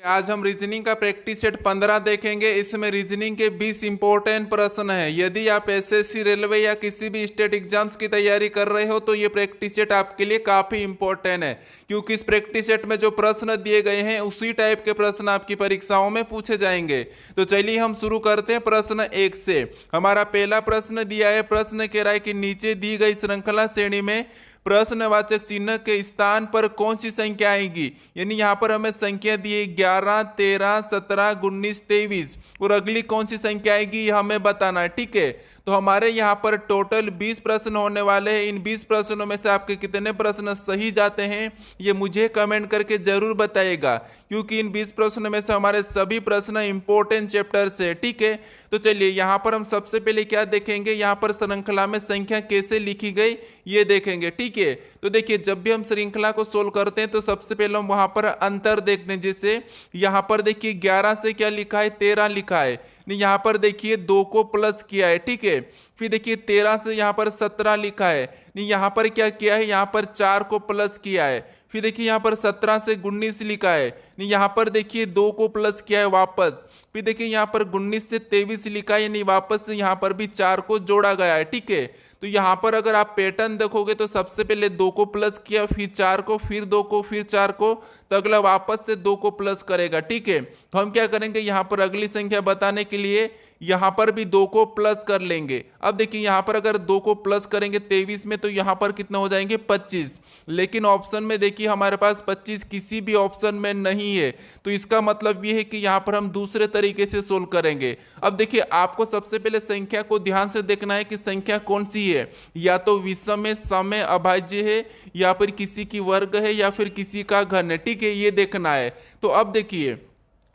आज हम रीजनिंग का प्रैक्टिस सेट 15 देखेंगे। इसमें रीजनिंग के 20 इंपॉर्टेंट प्रश्न हैं। यदि आप एसएससी, रेलवे या किसी भी स्टेट एग्जाम्स की तैयारी कर रहे हो तो ये प्रैक्टिस सेट आपके लिए काफी इंपॉर्टेंट है, क्योंकि इस प्रैक्टिस सेट में जो प्रश्न दिए गए हैं उसी टाइप के प्रश्न आपकी परीक्षाओं में पूछे जाएंगे। तो चलिए हम शुरू करते हैं प्रश्न 1 से। हमारा पहला प्रश्न दिया है, प्रश्न कह रहा है कि नीचे दी गई श्रृंखला श्रेणी में प्रश्नवाचक चिन्ह के स्थान पर कौन सी संख्या आएगी। यानी यहाँ पर हमें संख्या दी है 11, 13, 17, 19, 23 और अगली कौन सी संख्या आएगी यह हमें बताना है। ठीक है, तो हमारे यहाँ पर टोटल 20 प्रश्न होने वाले हैं। इन 20 प्रश्नों में से आपके कितने प्रश्न सही जाते हैं ये मुझे कमेंट करके जरूर बताइएगा, क्योंकि इन 20 प्रश्नों में से हमारे सभी प्रश्न इंपॉर्टेंट चैप्टर से। ठीक है, तो चलिए यहाँ पर हम सबसे पहले क्या देखेंगे, यहाँ पर श्रृंखला में संख्या कैसे लिखी गई ये देखेंगे। ठीक है, तो देखिए जब भी हम श्रृंखला को सोल्व करते हैं तो सबसे पहले हम वहां पर अंतर देखते हैं। जैसे यहाँ पर देखिए 11 से क्या लिखा है, 13 लिखा है। यहाँ पर देखिए 2 को प्लस किया है। ठीक है, फिर देखिए 13 से यहाँ पर 17 लिखा है, यहाँ पर क्या किया है, यहाँ पर 4 को प्लस किया है। फिर देखिए यहाँ पर 17 से 19 लिखा है, यहाँ पर देखिए 2 को प्लस किया है वापस। फिर देखिए यहाँ पर 19 से 23 लिखा है, यानी वापस से यहाँ पर भी 4 को जोड़ा गया है। ठीक है, तो यहाँ पर अगर आप पैटर्न देखोगे तो सबसे पहले 2 को प्लस किया, फिर 4 को, फिर 2 को, फिर 4 को, तो अगला वापस से 2 को प्लस करेगा। ठीक है, तो हम क्या करेंगे, यहाँ पर अगली संख्या बताने के लिए यहाँ पर भी 2 को प्लस कर लेंगे। अब देखिए यहाँ पर अगर 2 को प्लस करेंगे 23 में तो यहाँ पर कितना हो जाएंगे 25, लेकिन ऑप्शन में देखिए हमारे पास 25 किसी भी ऑप्शन में नहीं है, तो इसका मतलब ये है कि यहाँ पर हम दूसरे तरीके से सोल्व करेंगे। अब देखिए आपको सबसे पहले संख्या को ध्यान से देखना है कि संख्या कौन सी है, या तो विषम है, सम है, अभाज्य है, या फिर किसी की वर्ग है, या फिर किसी का घन है। ठीक है, ये देखना है। तो अब देखिए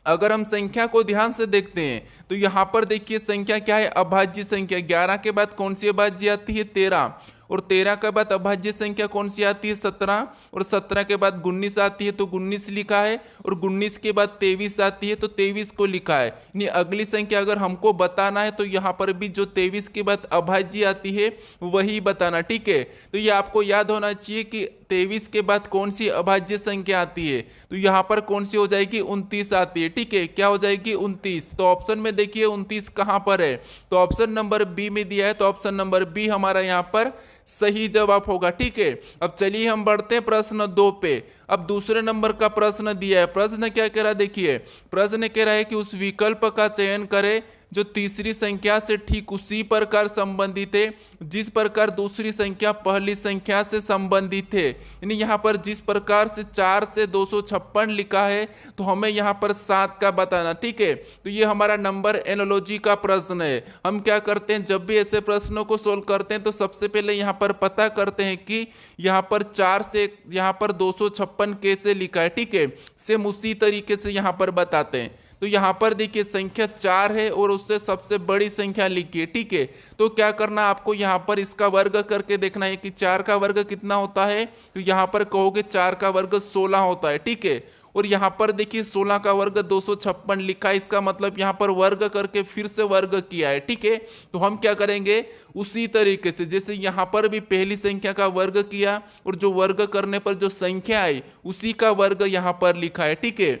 अगर हम संख्या को ध्यान से देखते हैं तो यहाँ पर देखिए संख्या क्या है, अभाज्य संख्या। 11 के बाद कौन सी अभाज्य आती है, 13, और 13 के बाद अभाज्य संख्या कौन सी आती है, 17, और 17 के बाद 19 आती है तो 19 लिखा है, और 19 के बाद 23 आती है तो 23 को लिखा है। यानी अगली संख्या अगर हमको बताना है तो यहाँ पर भी जो 23 के बाद अभाज्य आती है वही बताना। ठीक है, तो ये आपको याद होना चाहिए कि 23 के बाद कौन सी अभाज्य संख्या आती है, तो यहाँ पर कौन सी हो जाएगी, 29 आती है। ठीक है, क्या हो जाएगी, 29। तो ऑप्शन में देखिए 29 कहाँ पर है, तो ऑप्शन नंबर बी में दिया है, तो ऑप्शन नंबर बी हमारा यहाँ पर सही जवाब होगा। ठीक है, अब चलिए हम बढ़ते हैं प्रश्न 2 पे। अब दूसरे नंबर का प्रश्न दिया है। प्रश्न क्या कह रहा है, देखिए प्रश्न कह रहा है कि उस विकल्प का चयन करें जो तीसरी संख्या से ठीक उसी प्रकार संबंधित है जिस प्रकार दूसरी संख्या पहली संख्या से संबंधित है। यानी यहाँ पर जिस प्रकार से 4 से 256 लिखा है तो हमें यहाँ पर 7 का बताना। ठीक है, तो ये हमारा नंबर एनालॉजी का प्रश्न है। हम क्या करते हैं, जब भी ऐसे प्रश्नों को सोल्व करते हैं तो सबसे पहले यहाँ पर पता करते हैं कि यहाँ पर 4 से यहाँ पर 256 कैसे लिखा है। ठीक है, सेम उसी तरीके से यहाँ पर बताते हैं। तो यहाँ पर देखिए संख्या 4 है और उससे सबसे बड़ी संख्या लिखिए। ठीक है, तो क्या करना आपको, यहाँ पर इसका वर्ग करके देखना है कि 4 का वर्ग कितना होता है, तो यहाँ पर कहोगे 4 का वर्ग 16 होता है। ठीक है, और यहाँ पर देखिए 16 का वर्ग 256 लिखा है, इसका मतलब यहाँ पर वर्ग करके फिर से वर्ग किया है। ठीक है, तो हम क्या करेंगे उसी तरीके से, जैसे यहाँ पर भी पहली संख्या का वर्ग किया और जो वर्ग करने पर जो संख्या आई उसी का वर्ग यहाँ पर लिखा है। ठीक है,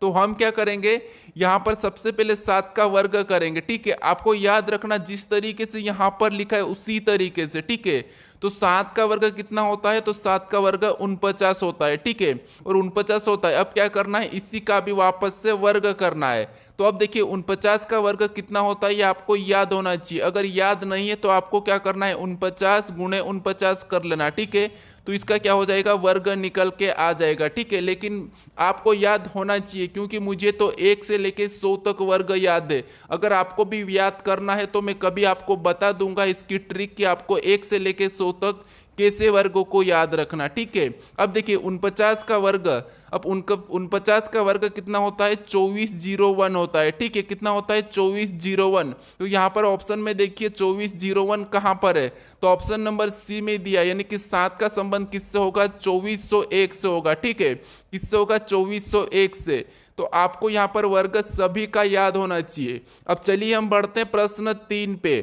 तो हम क्या करेंगे, यहाँ पर सबसे पहले 7 का वर्ग करेंगे। ठीक है, आपको याद रखना जिस तरीके से यहाँ पर लिखा है उसी तरीके से। ठीक है, तो 7 का वर्ग कितना होता है, तो 7 का वर्ग 49 होता है। ठीक है, और 49 होता है। अब क्या करना है, इसी का भी वापस से वर्ग करना है। तो अब देखिए 49 का वर्ग कितना होता है ये आपको याद होना चाहिए। अगर याद नहीं है तो आपको क्या करना है, 49 गुणे 49 कर लेना। ठीक है, तो इसका क्या हो जाएगा, वर्ग निकल के आ जाएगा। ठीक है, लेकिन आपको याद होना चाहिए, क्योंकि मुझे तो 1 से लेके 100 तक वर्ग याद है। अगर आपको भी याद करना है तो मैं कभी आपको बता दूंगा इसकी ट्रिक कि आपको 1 से लेके 100 तक कैसे वर्गों को याद रखना। ठीक है, अब देखिए 49 का वर्ग, अब 49 का वर्ग कितना होता है, 2401 होता है। ठीक है, कितना होता है, 2401। तो यहाँ पर ऑप्शन में देखिए 2401 कहाँ पर है, तो ऑप्शन नंबर सी में दिया, यानी कि 7 का संबंध किससे होगा, 2401 से होगा। ठीक है, किससे होगा, 2401 से। तो आपको यहाँ पर वर्ग सभी का याद होना चाहिए। अब चलिए हम बढ़ते हैं प्रश्न 3 पे।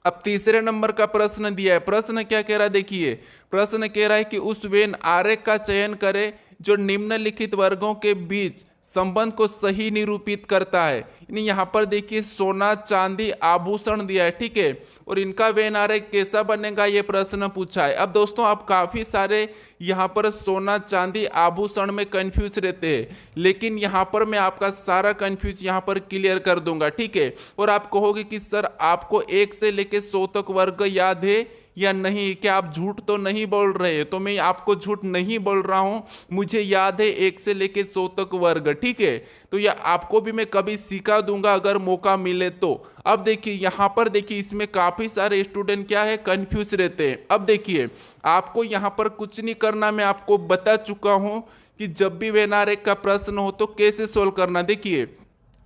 अब तीसरे नंबर का प्रश्न दिया है। प्रश्न क्या कह रहा है, देखिए प्रश्न कह रहा है कि उस वेन आरेख का चयन करें जो निम्नलिखित वर्गों के बीच संबंध को सही निरूपित करता है। यानी यहाँ पर देखिए सोना चांदी आभूषण दिया है, ठीक है, और इनका वेन आरेख कैसा बनेगा ये प्रश्न पूछा है। अब दोस्तों आप काफी सारे यहाँ पर सोना चांदी आभूषण में कंफ्यूज रहते हैं, लेकिन यहाँ पर मैं आपका सारा कंफ्यूज यहाँ पर क्लियर कर दूंगा, ठीक है। और आप कहोगे कि सर आपको 1 से लेकर 100 तक वर्ग याद है या नहीं, क्या आप झूठ तो नहीं बोल रहे हैं? तो मैं आपको झूठ नहीं बोल रहा हूं, मुझे याद है 1 से लेकर 100 तक वर्ग, ठीक है। तो यह आपको भी मैं कभी सिखा दूंगा अगर मौका मिले तो। अब देखिए यहाँ पर देखिए इसमें काफी सारे स्टूडेंट क्या है कंफ्यूज रहते हैं। अब देखिए आपको यहाँ पर कुछ नहीं करना, मैं आपको बता चुका हूं कि जब भी वेन आरेख का प्रश्न हो तो कैसे सोल्व करना। देखिए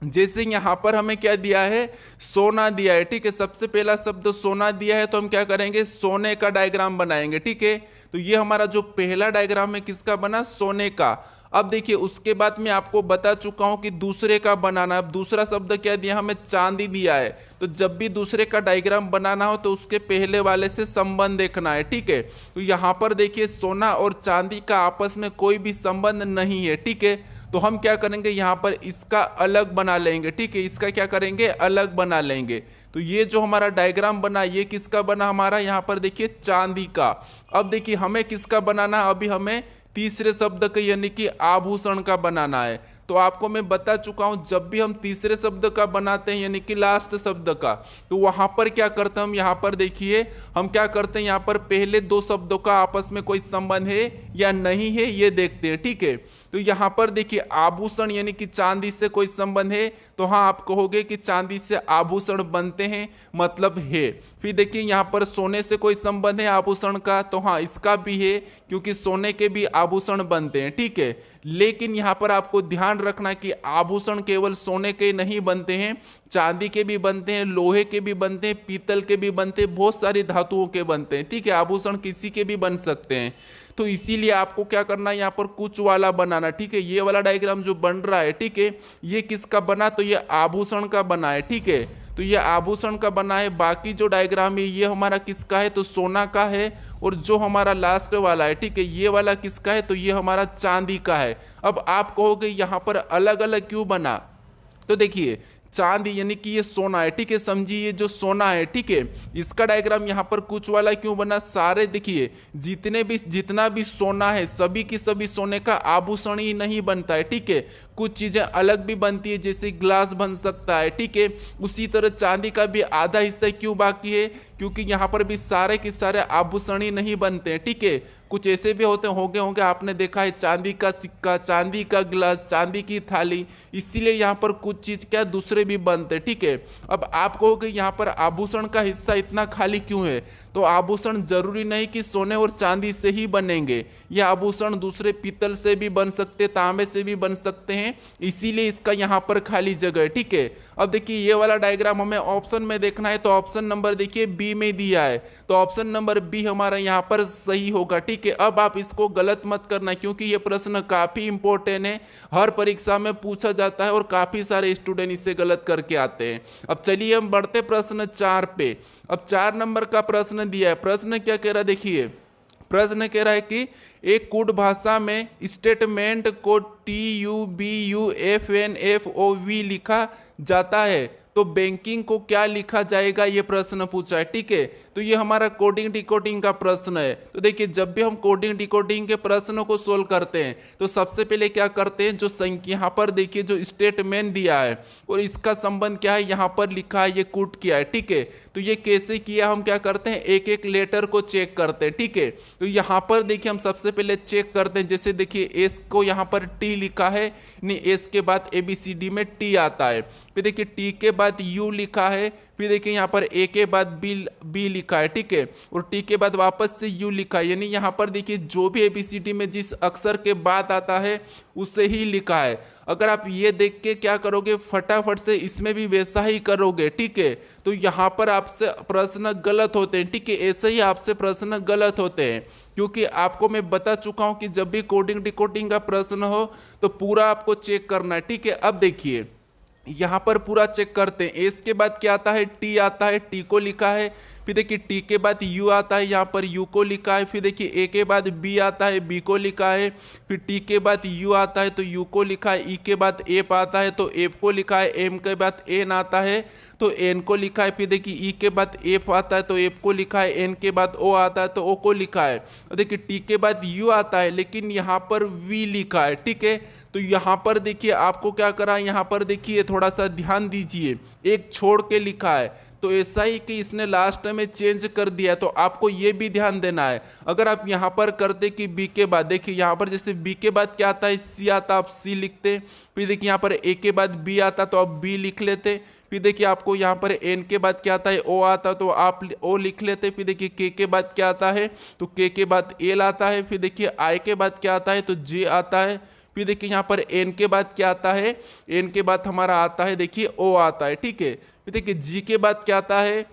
जैसे यहाँ पर हमें क्या दिया है, सोना दिया है, ठीक है, सबसे पहला शब्द सोना दिया है तो हम क्या करेंगे, सोने का डायग्राम बनाएंगे, ठीक है। तो ये हमारा जो पहला डायग्राम है किसका बना, सोने का। अब देखिए उसके बाद मैं आपको बता चुका हूं कि दूसरे का बनाना। अब दूसरा शब्द क्या दिया, हमें चांदी दिया है, तो जब भी दूसरे का डायग्राम बनाना हो तो उसके पहले वाले से संबंध देखना है, ठीक है। तो यहाँ पर देखिए सोना और चांदी का आपस में कोई भी संबंध नहीं है, ठीक है। तो हम क्या करेंगे, यहाँ पर इसका अलग बना लेंगे, ठीक है, इसका क्या करेंगे, अलग बना लेंगे। तो ये जो हमारा डायग्राम बना ये किसका बना, हमारा यहाँ पर देखिए चांदी का। अब देखिए हमें किसका बनाना, अभी हमें तीसरे शब्द का यानी कि आभूषण का बनाना है। तो आपको मैं बता चुका हूं जब भी हम तीसरे शब्द का बनाते हैं यानी कि लास्ट शब्द का, तो वहां पर क्या करते हैं हम, यहाँ पर देखिए हम क्या करते हैं, यहाँ पर पहले 2 शब्दों का आपस में कोई संबंध है या नहीं है ये देखते हैं, ठीक है। तो यहाँ पर देखिए आभूषण यानी कि चांदी से कोई संबंध है, तो हाँ आप कहोगे कि चांदी से आभूषण बनते हैं, मतलब है। फिर देखिए यहाँ पर सोने से कोई संबंध है आभूषण का, तो हाँ इसका भी है क्योंकि सोने के भी आभूषण बनते हैं, ठीक है। लेकिन यहाँ पर आपको ध्यान रखना कि आभूषण केवल सोने के नहीं बनते हैं, चांदी के भी बनते हैं, लोहे के भी बनते हैं, पीतल के भी बनते हैं, बहुत सारी धातुओं के बनते हैं, ठीक है। आभूषण किसी के भी बन सकते हैं। तो इसीलिए आपको क्या करना है, यहाँ पर कुछ वाला बनाना, ठीक है। ये वाला डायग्राम जो बन रहा है, ठीक है, ये किसका बना, तो ये आभूषण का बना है, ठीक है। तो ये आभूषण का बना है। बाकी जो डायग्राम है ये हमारा किसका है, तो सोना का है। और जो हमारा लास्ट वाला है, ठीक है, ये वाला किसका है, तो ये हमारा चांदी का है। अब आप कहोगे यहाँ पर अलग अलग क्यों बना, तो देखिए चांदी यानी कि ये सोना है, ठीक है, समझिए ये जो सोना है, ठीक है, इसका डायग्राम यहाँ पर कुछ वाला क्यों बना, सारे देखिए जितना भी सोना है सभी की सभी सोने का आभूषण ही नहीं बनता है, ठीक है। कुछ चीजें अलग भी बनती है, जैसे ग्लास बन सकता है, ठीक है। उसी तरह चांदी का भी आधा हिस्सा क्यों बाकी है, क्योंकि यहाँ पर भी सारे के सारे आभूषण ही नहीं बनते हैं, ठीक है। कुछ ऐसे भी होंगे आपने देखा है, चांदी का सिक्का, चांदी का गिलास, चांदी की थाली, इसीलिए यहाँ पर कुछ चीज क्या दूसरे भी बनते हैं, ठीक है। अब आप कहोगे यहाँ पर आभूषण का हिस्सा इतना खाली क्यों है, तो आभूषण जरूरी नहीं कि सोने और चांदी से ही बनेंगे, ये आभूषण दूसरे पीतल से भी बन सकते, तांबे से भी बन सकते हैं, इसीलिए इसका यहाँ पर खाली जगह है, ठीक है। अब देखिए ये वाला डायग्राम हमें ऑप्शन में देखना है, तो ऑप्शन नंबर देखिए बी में दिया है, तो ऑप्शन नंबर बी हमारा यहाँ पर सही होगा, ठीक है। अब आप इसको गलत मत करना क्योंकि ये प्रश्न काफी इंपॉर्टेंट है, हर परीक्षा में पूछा जाता है और काफी सारे स्टूडेंट इससे गलत करके आते हैं। अब चलिए हम बढ़ते प्रश्न 4 पे। अब 4 नंबर का प्रश्न दिया है। प्रश्न क्या कह रहा है, देखिए प्रश्न कह रहा है कि एक कूट भाषा में स्टेटमेंट को TUBUFNFOV लिखा जाता है, तो बैंकिंग को क्या लिखा जाएगा, ये प्रश्न पूछा है, ठीक है। तो ये हमारा कोडिंग डिकोडिंग का प्रश्न है। तो देखिए जब भी हम कोडिंग डिकोडिंग के प्रश्नों को सोल्व करते हैं तो सबसे पहले क्या करते हैं, जो संख्या यहाँ पर देखिए जो स्टेटमेंट दिया है और इसका संबंध क्या है यहाँ पर लिखा है, ये कूट किया है, ठीक है। तो ये कैसे किया, हम क्या करते हैं एक एक लेटर को चेक करते हैं, ठीक है। तो यहाँ पर देखिए हम सबसे पहले चेक करते हैं, जैसे देखिए एस को यहाँ पर टी लिखा है, नहीं एस के बाद ABCD में टी आता है, फिर देखिए टी के बाद यू लिखा है, फिर देखिए यहाँ पर ए के बाद बी लिखा है, ठीक है, और टी के बाद वापस से यू लिखा है, यानी यहाँ पर देखिए जो भी ABCD में जिस अक्षर के बाद आता है उससे ही लिखा है। अगर आप ये देख के क्या करोगे, फटाफट से इसमें भी वैसा ही करोगे, ठीक है, तो यहाँ पर आपसे प्रश्न गलत होते हैं, ठीक है, ऐसे ही आपसे प्रश्न गलत होते हैं, क्योंकि आपको मैं बता चुका हूँ कि जब भी कोडिंग डिकोडिंग का प्रश्न हो तो पूरा आपको चेक करना है, ठीक है। अब देखिए यहाँ पर पूरा चेक करते हैं, एस के बाद क्या आता है, टी आता है, टी को लिखा है, फिर देखिए टी के बाद यू आता है, यहाँ पर यू को लिखा है। फिर देखिए ए के बाद बी आता है, बी को लिखा है। फिर टी के बाद यू आता है तो यू को लिखा है। ई के बाद एफ आता है तो एफ को लिखा है। एम के बाद एन आता है तो एन को लिखा है। फिर देखिए ई के बाद एफ आता है तो एफ को लिखा है। एन के बाद ओ आता है तो ओ को लिखा है। और देखिए टी के बाद यू आता है लेकिन यहाँ पर वी लिखा है, ठीक है। तो यहाँ पर देखिए आपको क्या करा है, यहाँ पर देखिए थोड़ा सा ध्यान दीजिए, एक छोड़ के लिखा है। तो ऐसा ही कि इसने लास्ट में चेंज कर दिया है, तो आपको ये भी ध्यान देना है। अगर आप यहाँ पर करते कि बी के बाद, देखिए यहाँ पर जैसे बी के बाद क्या आता है, सी आता, आप सी लिखते। फिर देखिए यहाँ पर ए के बाद बी आता तो आप बी लिख लेते। फिर देखिए आपको यहाँ पर एन के बाद क्या आता है, ओ आता तो आप ओ लिख लेते। फिर देखिए के के बाद क्या आता है, तो के बाद एल आता है। फिर देखिए आई के बाद क्या आता है, तो जे आता है। फिर देखिए यहाँ पर एन के बाद क्या आता है, एन के बाद हमारा आता है देखिए ओ आता है, ठीक है। फिर देखिए जी के बाद क्या आता है,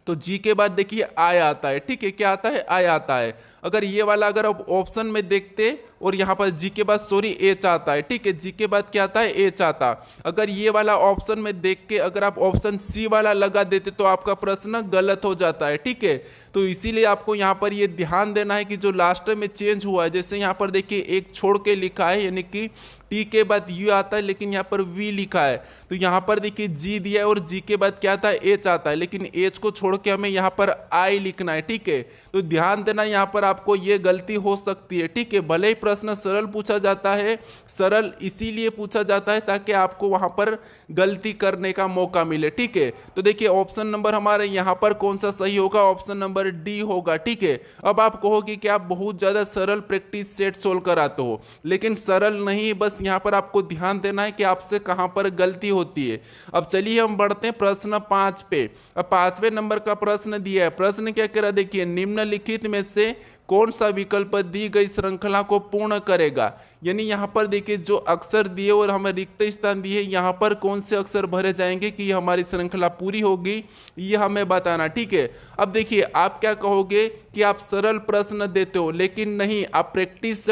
तो जी के बाद देखिए आई आता है, ठीक है। क्या आता है, आई आता है। अगर ये वाला अगर आप ऑप्शन में देखते और यहाँ पर जी के बाद सॉरी एच आता है, ठीक है। जी के बाद क्या आता है, एच आता। अगर ये वाला ऑप्शन में देख के अगर आप ऑप्शन सी वाला लगा देते तो आपका प्रश्न गलत हो जाता है, ठीक है। तो इसीलिए आपको यहाँ पर ये ध्यान देना है कि जो लास्ट में चेंज हुआ है, जैसे यहाँ पर देखिए एक छोड़ के लिखा है, यानी कि टी के बाद यू आता है लेकिन यहाँ पर वी लिखा है। तो यहाँ पर देखिए जी दिया है और जी के बाद क्या आता है, एच आता है, लेकिन एच को छोड़ के हमें यहाँ पर आई लिखना है, ठीक है। तो ध्यान देना, यहाँ पर आपको ये गलती हो सकती है, ठीक है। भले ही प्रश्न सरल पूछा जाता है, सरल इसीलिए पूछा जाता है ताकि आपको वहां पर गलती करने का मौका मिले, ठीक है। तो देखिए ऑप्शन नंबर हमारे यहाँ पर कौन सा सही होगा, ऑप्शन नंबर डी होगा, ठीक है। अब आप कहोगे कि आप बहुत ज्यादा सरल प्रैक्टिस सेट सोल्व कराते हो, लेकिन सरल नहीं, बस यहाँ पर आपको ध्यान देना है कि आपसे कहां पर गलती होती है। अब चलिए हम बढ़ते हैं प्रश्न 5 पे। अब 5वें नंबर का प्रश्न दिया है। प्रश्न क्या कह रहा है, देखिए निम्नलिखित में से कौन सा विकल्प दी गई श्रृंखला को पूर्ण करेगा। यानी यहाँ पर देखिए जो अक्षर दिए और हमें रिक्त स्थान दिए, यहाँ पर कौन से अक्षर भरे जाएंगे कि हमारी श्रृंखला पूरी होगी, ये हमें बताना, ठीक है। अब देखिए आप क्या कहोगे कि आप सरल प्रश्न देते हो, लेकिन नहीं, आप प्रैक्टिस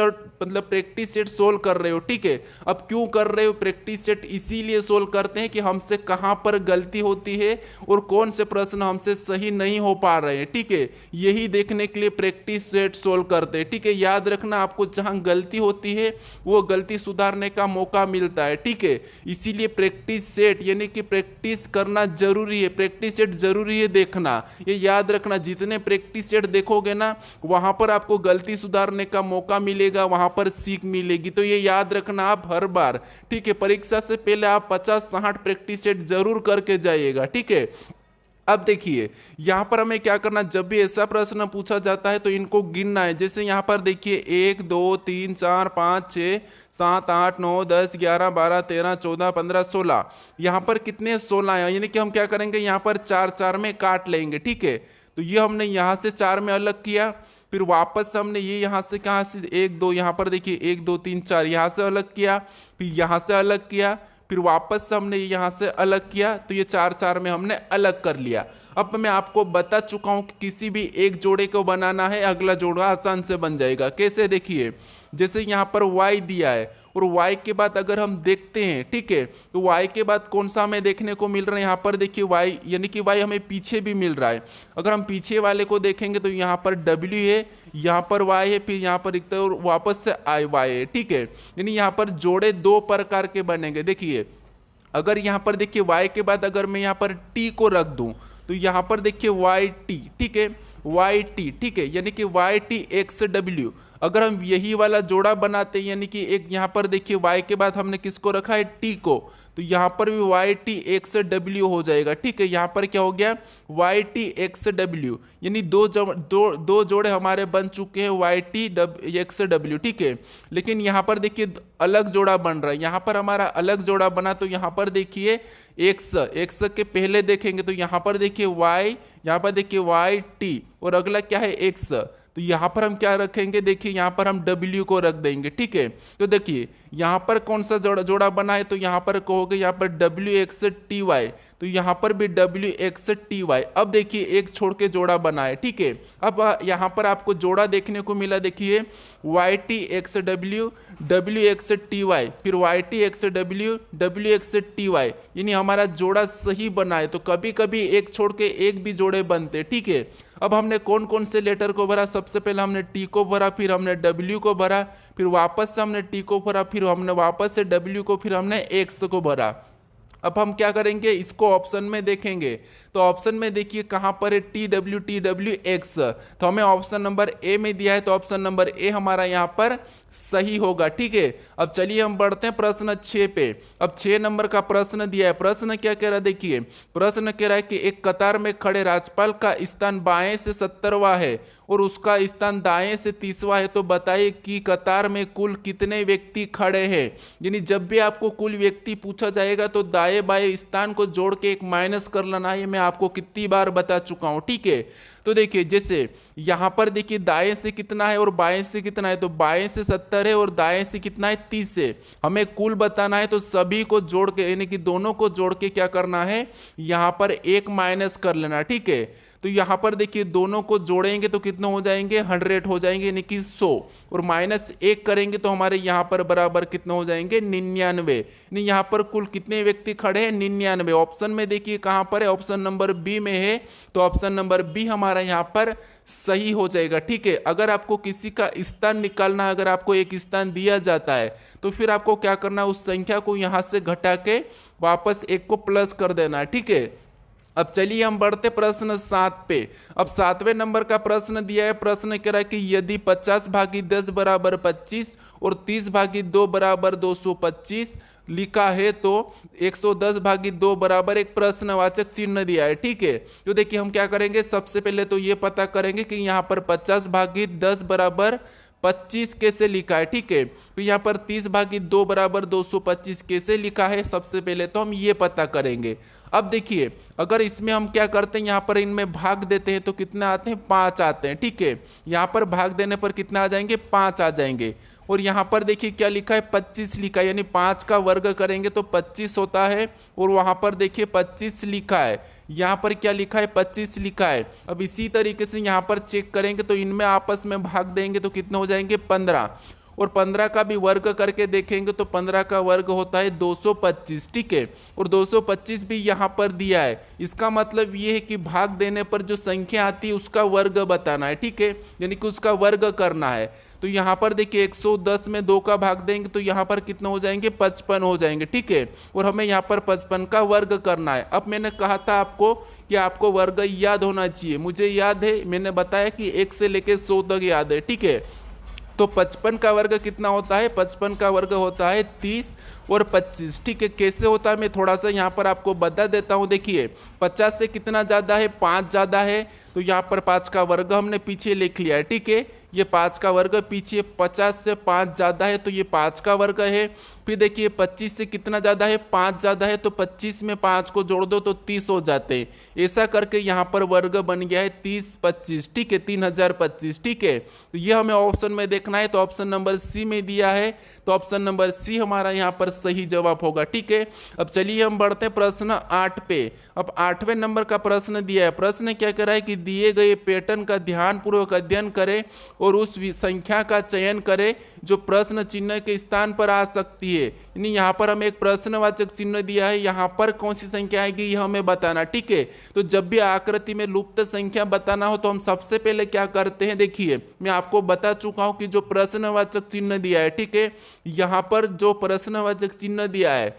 सेट सोल्व कर रहे हो, ठीक है। अब क्यों कर रहे हो प्रैक्टिस सेट, इसीलिए सोल्व करते हैं कि हमसे कहाँ पर गलती होती है और कौन से प्रश्न हमसे सही नहीं हो पा रहे हैं, ठीक है। यही देखने के लिए प्रैक्टिस सेट सोल्व करते हैं, ठीक है। याद रखना, आपको जहां गलती होती है वो गलती सुधारने का मौका मिलता है, ठीक है। इसीलिए प्रैक्टिस सेट यानी कि प्रैक्टिस करना जरूरी है, प्रैक्टिस सेट जरूरी है देखना, ये याद रखना। जितने प्रैक्टिस सेट देखोगे ना, वहां पर आपको गलती सुधारने का मौका मिलेगा, वहां पर सीख मिलेगी। तो ये याद रखना आप हर बार, ठीक है। परीक्षा से पहले आप 50-60 प्रैक्टिस सेट जरूर करके जाइएगा, ठीक है। अब देखिए यहां पर हमें क्या करना, जब भी ऐसा प्रश्न पूछा जाता है तो इनको गिनना है। जैसे यहां पर देखिए 1 2 3 4 5 6 7 8 9 10 11 12 13 14 15 16, यहां पर कितने 16 है, यानी कि हम क्या करेंगे, यहां पर 4-4 में काट लेंगे, ठीक है। तो ये हमने यहां से 4 में अलग किया, फिर वापस हमने ये यहाँ से कहाँ से 1 2, यहाँ पर देखिए 1 2 3 4 यहाँ से अलग किया, फिर यहाँ से अलग किया, फिर वापस से हमने यहाँ से अलग किया। तो ये 4-4 में हमने अलग कर लिया। अब मैं आपको बता चुका हूं कि किसी भी एक जोड़े को बनाना है, अगला जोड़ा आसान से बन जाएगा। कैसे, देखिए जैसे यहाँ पर y दिया है और y के बाद अगर हम देखते हैं, ठीक है, तो y के बाद कौन सा हमें देखने को मिल रहा है, यहाँ पर देखिए y, यानी कि y हमें पीछे भी मिल रहा है। अगर हम पीछे वाले को देखेंगे तो यहाँ पर w है, यहाँ पर y है, फिर यहाँ पर दिखता है और वापस से y है, ठीक है। यानी यहाँ पर जोड़े 2 प्रकार के बनेंगे। देखिए अगर यहाँ पर देखिए y के बाद अगर मैं यहाँ पर t को रख दूं तो यहाँ पर देखिए yt, ठीक है, yt, ठीक है, यानी कि yt xw। अगर हम यही वाला जोड़ा बनाते हैं, यानी कि एक यहाँ पर देखिए y के बाद हमने किसको रखा है, t को, तो यहाँ पर भी yt xw हो जाएगा, ठीक है। यहाँ पर क्या हो गया, yt xw, यानी दो जोड़े हमारे बन चुके हैं yt xw, ठीक है। लेकिन यहाँ पर देखिए अलग जोड़ा बन रहा है, यहाँ पर हमारा अलग जोड़ा बना, तो यहाँ पर देखिए x के पहले देखेंगे तो यहाँ पर देखिए y, यहाँ पर देखिए yt और अगला क्या है x, तो यहाँ पर हम क्या रखेंगे, देखिए यहाँ पर हम W को रख देंगे, ठीक है। तो देखिए यहाँ पर कौन सा जोड़ा जोड़ा बना है, तो यहाँ पर कहोगे यहाँ पर WXTY, तो यहाँ पर भी WXTY। अब देखिए एक छोड़ के जोड़ा बना है, ठीक है। अब यहाँ पर आपको जोड़ा देखने को मिला, देखिए YTXW WXTY, फिर YTXW WXTY, यानी हमारा जोड़ा सही बना है। तो कभी कभी एक छोड़ के एक भी जोड़े बनते, ठीक है। अब हमने कौन कौन से लेटर को भरा, सबसे पहले हमने T को भरा, फिर हमने W को भरा, फिर वापस से हमने T को भरा, फिर हमने वापस से W को, फिर हमने X को भरा। अब हम क्या करेंगे, इसको ऑप्शन में देखेंगे। तो ऑप्शन में देखिए कहाँ पर है TWX, तो हमें ऑप्शन नंबर ए में दिया है, तो ऑप्शन नंबर ए हमारा यहाँ पर सही होगा, ठीक है। अब चलिए हम बढ़ते हैं प्रश्न 6 पे। अब 6 नंबर का प्रश्न दिया है। प्रश्न क्या कह रहा है, देखिए प्रश्न कह रहा है कि एक कतार में खड़े राज्यपाल का स्थान बाएं से 70वां है और उसका स्थान दाएं से 30वां है, तो बताइए कि कतार में कुल कितने व्यक्ति खड़े हैं। यानी जब भी आपको कुल व्यक्ति पूछा जाएगा तो दाएं बाएं स्थान को जोड़ के एक माइनस कर लेना है। ये मैं आपको कितनी बार बता चुका हूं, ठीक है। तो देखिए जैसे यहाँ पर देखिए दाएं से कितना है और बाएं से कितना है, तो बाएं से 70 है और दाएं से कितना है 30 है। हमें कुल बताना है, तो सभी को जोड़ के यानी कि दोनों को जोड़ के क्या करना है, यहाँ पर एक माइनस कर लेना, ठीक है। तो यहाँ पर देखिए दोनों को जोड़ेंगे तो कितने हो जाएंगे, 100 हो जाएंगे, यानी कि 100, और माइनस 1 करेंगे तो हमारे यहाँ पर बराबर कितने हो जाएंगे, 99। यानी यहाँ पर कुल कितने व्यक्ति खड़े हैं, 99। ऑप्शन में देखिए कहाँ पर है, ऑप्शन नंबर बी में है, तो ऑप्शन नंबर बी हमारा यहाँ पर सही हो जाएगा, ठीक है। अगर आपको किसी का स्थान निकालना, अगर आपको एक स्थान दिया जाता है तो फिर आपको क्या करना है, उस संख्या को यहाँ से घटा के वापस एक को प्लस कर देना है, ठीक है। अब चलिए हम बढ़ते प्रश्न 7 पे। अब 7वें नंबर का प्रश्न दिया है। प्रश्न कह रहा है कि यदि 50/10 बराबर 25 और 30/2 बराबर 225 लिखा है तो 110/2 बराबर एक प्रश्नवाचक चिन्ह दिया है, ठीक है। तो देखिए हम क्या करेंगे, सबसे पहले तो ये पता करेंगे कि यहाँ पर 50/10 बराबर 25 कैसे लिखा है, ठीक है। तो यहाँ पर 30/2 बराबर 225 कैसे लिखा है, सबसे पहले तो हम ये पता करेंगे। अब देखिए अगर इसमें हम क्या करते हैं, यहाँ पर इनमें भाग देते हैं तो कितने आते हैं, 5 आते हैं, ठीक है। यहाँ पर भाग देने पर कितना आ जाएंगे, 5 आ जाएंगे। और यहाँ पर देखिए क्या लिखा है, 25 लिखा है, यानी 5 का वर्ग करेंगे तो 25 होता है। और वहाँ पर देखिए 25 लिखा है, यहाँ पर क्या लिखा है, 25 लिखा है। अब इसी तरीके से यहाँ पर चेक करेंगे तो इनमें आपस में भाग देंगे तो कितने हो जाएंगे, 15। और 15 का भी वर्ग करके देखेंगे तो 15 का वर्ग होता है 225, ठीक है। और 225 भी यहाँ पर दिया है। इसका मतलब ये है कि भाग देने पर जो संख्या आती है उसका वर्ग बताना है, ठीक है, यानी कि उसका वर्ग करना है। तो यहाँ पर देखिए 110 में 2 का भाग देंगे तो यहाँ पर कितना हो जाएंगे, 55 हो जाएंगे, ठीक है। और हमें यहाँ पर 55 का वर्ग करना है। अब मैंने कहा था आपको कि आपको वर्ग याद होना चाहिए, मुझे याद है, मैंने बताया कि 1 से लेकर 100 तक याद है, ठीक है। तो 55 का वर्ग कितना होता है, 55 का वर्ग होता है 30 और 25, ठीक है। कैसे होता है मैं थोड़ा सा यहाँ पर आपको बता देता हूँ। देखिए 50 से कितना ज़्यादा है, 5 ज़्यादा है, तो यहाँ पर 5 का वर्ग हमने पीछे लिख लिया है, ठीक है। ये 5 का वर्ग पीछे, 50 से 5 ज़्यादा है तो ये 5 का वर्ग है। फिर देखिए 25 से कितना ज़्यादा है, 5 ज़्यादा है, तो 25 में 5 को जोड़ दो तो 30 हो जाते हैं। ऐसा करके यहाँ पर वर्ग बन गया है 30 25, ठीक है, 3025, ठीक है। तो ये हमें ऑप्शन में देखना है, तो ऑप्शन नंबर सी में दिया है, तो ऑप्शन नंबर सी हमारा यहाँ पर सही जवाब होगा, ठीक है। अब चलिए हम बढ़ते हैं प्रश्न 8 पे। अब 8वें नंबर का प्रश्न दिया है। प्रश्न क्या कह रहा है कि दिए गए पैटर्न का ध्यानपूर्वक अध्ययन करें और उस संख्या का चयन करें जो प्रश्न चिन्ह के स्थान पर आ सकती है। यानी यहाँ पर हमें एक प्रश्नवाचक चिन्ह दिया है, यहाँ पर कौन सी संख्या आएगी ये हमें बताना, ठीक है। तो जब भी आकृति में लुप्त संख्या बताना हो तो हम सबसे पहले क्या करते हैं, देखिए मैं आपको बता चुका हूँ कि जो प्रश्नवाचक चिन्ह दिया है, ठीक है, यहाँ पर जो प्रश्नवाचक चिन्ह दिया है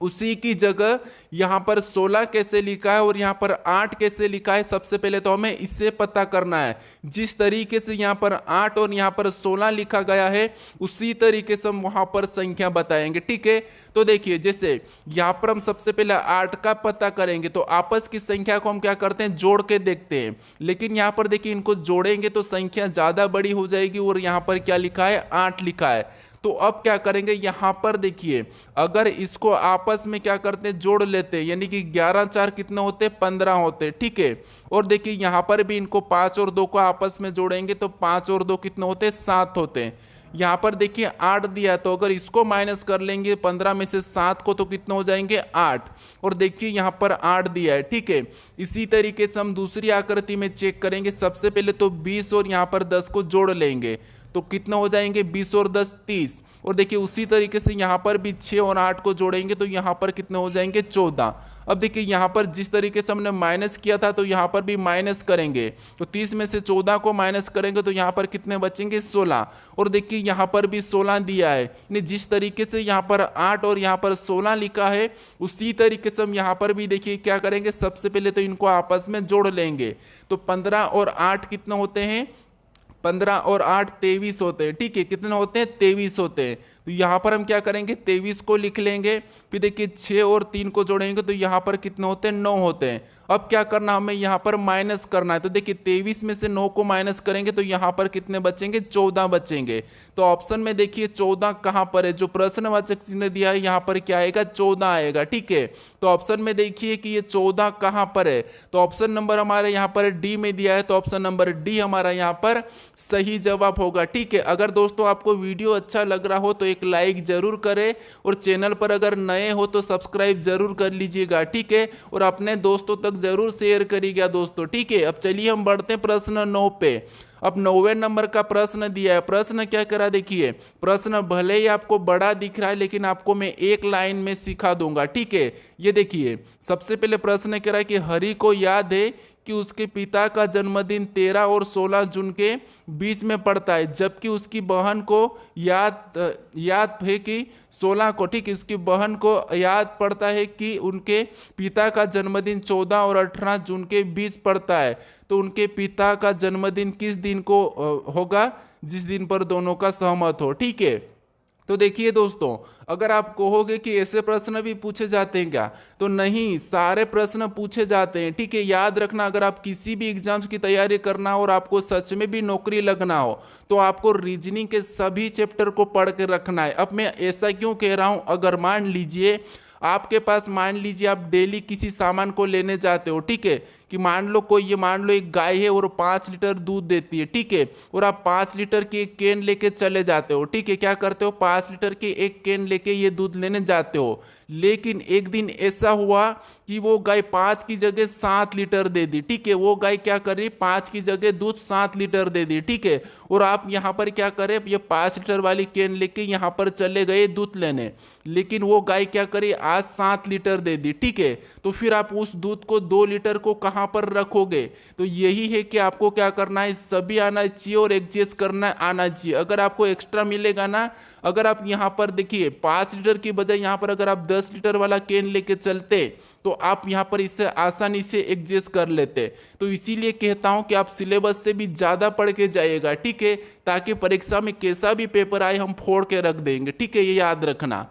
उसी की जगह यहाँ पर 16 कैसे लिखा है और यहाँ पर 8 कैसे लिखा है, सबसे पहले तो हमें इससे पता करना है। जिस तरीके से यहाँ पर 8 और यहाँ पर 16 लिखा गया है उसी तरीके से हम वहाँ पर संख्या बताएंगे, ठीक है। तो देखिए जैसे यहाँ पर हम सबसे पहले 8 का पता करेंगे तो आपस की संख्या को हम क्या करते हैं, जोड़ के देखते हैं। लेकिन यहाँ पर देखिए इनको जोड़ेंगे तो संख्या ज़्यादा बड़ी हो जाएगी और यहाँ पर क्या लिखा है, 8 लिखा है। तो तो अब क्या करेंगे, यहाँ पर देखिए अगर इसको आपस में क्या करते हैं, जोड़ लेते हैं, यानी कि 11 4 कितने होते हैं, 15 होते हैं, ठीक है। और देखिए यहाँ पर भी इनको 5 और 2 को आपस में जोड़ेंगे तो 5 और 2 कितने होते हैं, 7 होते हैं। यहाँ पर देखिए 8 दिया है, तो अगर इसको माइनस कर लेंगे 15 में से 7 को तो कितने हो जाएंगे, 8। और देखिए यहाँ पर 8 दिया है, ठीक है। इसी तरीके से हम दूसरी आकृति में चेक करेंगे। सबसे पहले तो 20 और यहाँ पर 10 को जोड़ लेंगे तो कितना हो जाएंगे, 20 और 10 30। और देखिए उसी तरीके से यहाँ पर भी 6 और 8 को जोड़ेंगे तो यहाँ पर कितने हो जाएंगे, 14। अब देखिए यहाँ पर जिस तरीके से हमने माइनस किया था तो यहाँ पर भी माइनस करेंगे, तो 30 में से 14 को माइनस करेंगे तो यहाँ पर कितने बचेंगे, 16। और देखिए यहाँ पर भी 16 दिया है, यानी जिस तरीके से यहाँ पर 8 और यहाँ पर 16 लिखा है उसी तरीके से हम यहाँ पर भी देखिए क्या करेंगे, सबसे पहले तो इनको आपस में जोड़ लेंगे। तो 15 और 8 कितने होते हैं, 15 और 8 23 होते हैं, ठीक है। कितने होते हैं, 23 होते हैं। तो यहाँ पर हम क्या करेंगे, 23 को लिख लेंगे। फिर देखिए 6 और 3 को जोड़ेंगे तो यहाँ पर कितने होते हैं, 9 होते हैं। अब क्या करना, हमें यहाँ पर माइनस करना है। तो देखिए 23 में से 9 को माइनस करेंगे तो यहाँ पर कितने बचेंगे, 14 बचेंगे। तो ऑप्शन में देखिए 14 कहाँ पर है, जो प्रश्नवाचक चिन्ह दिया है यहाँ पर क्या आएगा, 14 आएगा, ठीक है। तो ऑप्शन में देखिए कि ये 14 कहाँ पर है, तो ऑप्शन नंबर हमारे यहाँ पर डी में दिया है, तो ऑप्शन नंबर डी हमारा यहाँ पर सही जवाब होगा, ठीक है। अगर दोस्तों आपको वीडियो अच्छा लग रहा हो तो एक लाइक जरूर करें और चैनल पर अगर नए हो तो सब्सक्राइब जरूर कर लीजिएगा, ठीक है। और अपने दोस्तों तक जरूर शेयर करिएगा दोस्तों, ठीक है। अब चलिए हम बढ़ते हैं प्रश्न 9 पे। अब 9वें नंबर का प्रश्न दिया है। प्रश्न क्या करा, देखिए प्रश्न भले ही आपको बड़ा दिख रहा है लेकिन आपको मैं एक लाइन में सिखा दूंगा, ठीक है। ये देखिए सबसे पहले प्रश्न कह रहा है कि हरि को याद है कि उसके पिता का जन्मदिन 13 और 16 जून के बीच में पड़ता है, जबकि उसकी बहन को याद है कि 16 को, ठीक है, उसकी बहन को याद पड़ता है कि उनके पिता का जन्मदिन 14 और 18 जून के बीच पड़ता है। तो उनके पिता का जन्मदिन किस दिन को होगा, जिस दिन पर दोनों का सहमत हो, ठीक है। तो देखिए दोस्तों, अगर आप कहोगे कि ऐसे प्रश्न भी पूछे जाते हैं क्या, तो नहीं, सारे प्रश्न पूछे जाते हैं, ठीक है। याद रखना, अगर आप किसी भी एग्जाम्स की तैयारी करना हो और आपको सच में भी नौकरी लगना हो तो आपको रीजनिंग के सभी चैप्टर को पढ़ के रखना है। अब मैं ऐसा क्यों कह रहा हूं, अगर मान लीजिए आपके पास, मान लीजिए आप डेली किसी सामान को लेने जाते हो, ठीक है, कि मान लो एक गाय है और 5 लीटर दूध देती है, ठीक है, और आप 5 लीटर की एक कैन लेके चले जाते हो, ठीक है। क्या करते हो, 5 लीटर की एक कैन लेके ये दूध लेने जाते हो। लेकिन एक दिन ऐसा हुआ कि वो गाय 5 की जगह 7 लीटर दे दी, ठीक है। वो गाय क्या कर रही, 5 की जगह दूध 7 लीटर दे दी, ठीक है। और आप यहाँ पर क्या करें, ये 5 लीटर वाली कैन लेके यहाँ पर चले गए दूध लेने, लेकिन वो गाय क्या करी, आज 7 लीटर दे दी, ठीक है। तो फिर आप उस दूध को 2 लीटर को कहाँ पर रखोगे। तो यही है कि आपको क्या करना है, सभी आना चाहिए और एडजस्ट करना आना चाहिए। अगर आपको एक्स्ट्रा मिलेगा ना, अगर आप यहाँ पर देखिए 5 लीटर की बजाय यहाँ पर अगर आप 10 लीटर वाला कैन लेके चलते तो आप यहाँ पर इससे आसानी से एडजस्ट कर लेते। तो इसीलिए कहता हूँ कि आप सिलेबस से भी ज़्यादा पढ़ के जाइएगा, ठीक है, ताकि परीक्षा में कैसा भी पेपर आए हम फोड़ के रख देंगे, ठीक है, ये याद रखना।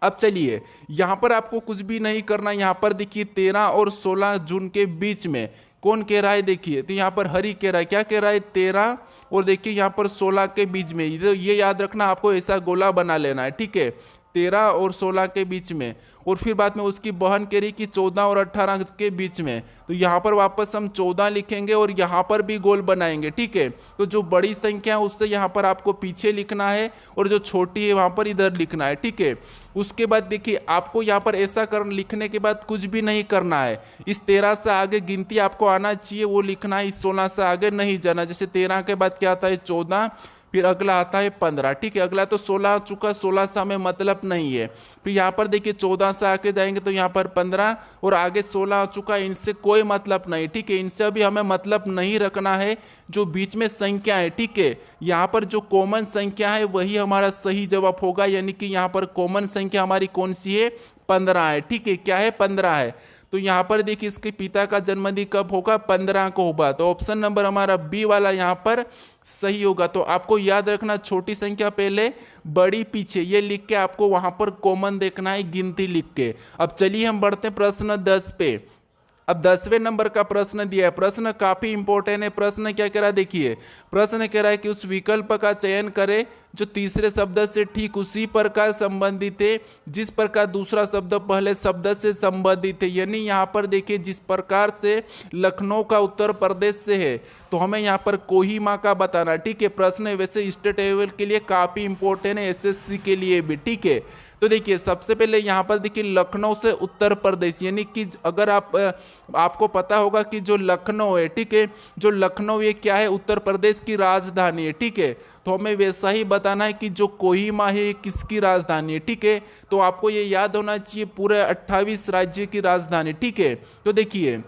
अब चलिए यहाँ पर आपको कुछ भी नहीं करना। यहाँ पर देखिए 13 और 16 जून के बीच में कौन कह रहा है, देखिए तो यहाँ पर हरि कह रहा है, क्या कह रहा है, 13 और देखिए यहाँ पर 16 के बीच में। ये याद रखना, आपको ऐसा गोला बना लेना है, ठीक है, 13 और 16 के बीच में। और फिर बाद में उसकी बहन कह रही कि 14 और 18 के बीच में। तो यहाँ पर वापस हम 14 लिखेंगे और यहाँ पर भी गोल बनाएंगे, ठीक है। तो जो बड़ी संख्या है उससे यहाँ पर आपको पीछे लिखना है और जो छोटी है वहाँ पर इधर लिखना है, ठीक है। उसके बाद देखिए आपको यहाँ पर ऐसा लिखने के बाद कुछ भी नहीं करना है। इस 13 से आगे गिनती आपको आना चाहिए, वो लिखना है। इस 16 से आगे नहीं जाना। जैसे 13 के बाद क्या आता है, 14, फिर अगला आता है 15, ठीक है। अगला तो 16 आ चुका, 16 से हमें मतलब नहीं है। फिर यहाँ पर देखिए 14 से आके जाएंगे तो यहाँ पर 15 और आगे 16 आ चुका है, इनसे कोई मतलब नहीं, ठीक है। इनसे भी हमें मतलब नहीं रखना है। जो बीच में संख्या है, ठीक है, यहाँ पर जो कॉमन संख्या है वही हमारा सही जवाब होगा। यानी कि यहाँ पर कॉमन संख्या हमारी कौन सी है, 15 है, ठीक है। क्या है, 15 है। तो यहाँ पर देखिए इसके पिता का जन्मदिन कब होगा, 15 को होगा। तो ऑप्शन नंबर हमारा बी वाला यहाँ पर सही होगा। तो आपको याद रखना, छोटी संख्या पहले, बड़ी पीछे, ये लिख के आपको वहां पर कॉमन देखना है, गिनती लिख के। अब चलिए हम बढ़ते हैं प्रश्न 10 पे। अब 10वें नंबर का प्रश्न दिया है, प्रश्न काफी इंपॉर्टेंट है। प्रश्न क्या कह रहा है देखिए, प्रश्न कह रहा है कि उस विकल्प का चयन करें जो तीसरे शब्द से ठीक उसी प्रकार संबंधित है जिस प्रकार दूसरा शब्द पहले शब्द से संबंधित है। यानी यहाँ पर देखिए जिस प्रकार से लखनऊ का उत्तर प्रदेश से है तो हमें यहाँ पर कोहिमा का बताना। ठीक है, प्रश्न वैसे स्टेट लेवल के लिए काफी इंपॉर्टेंट है, एसएससी के लिए भी। ठीक है, तो देखिए सबसे पहले यहाँ पर देखिए लखनऊ से उत्तर प्रदेश, यानी कि अगर आपको पता होगा कि जो लखनऊ है, ठीक है, जो लखनऊ ये क्या है, उत्तर प्रदेश की राजधानी है। ठीक है, तो हमें वैसा ही बताना है कि जो कोहिमा है ये किसकी राजधानी है। ठीक है, तो आपको ये याद होना चाहिए पूरे 28 राज्य की राजधानी। ठीक है, तो देखिए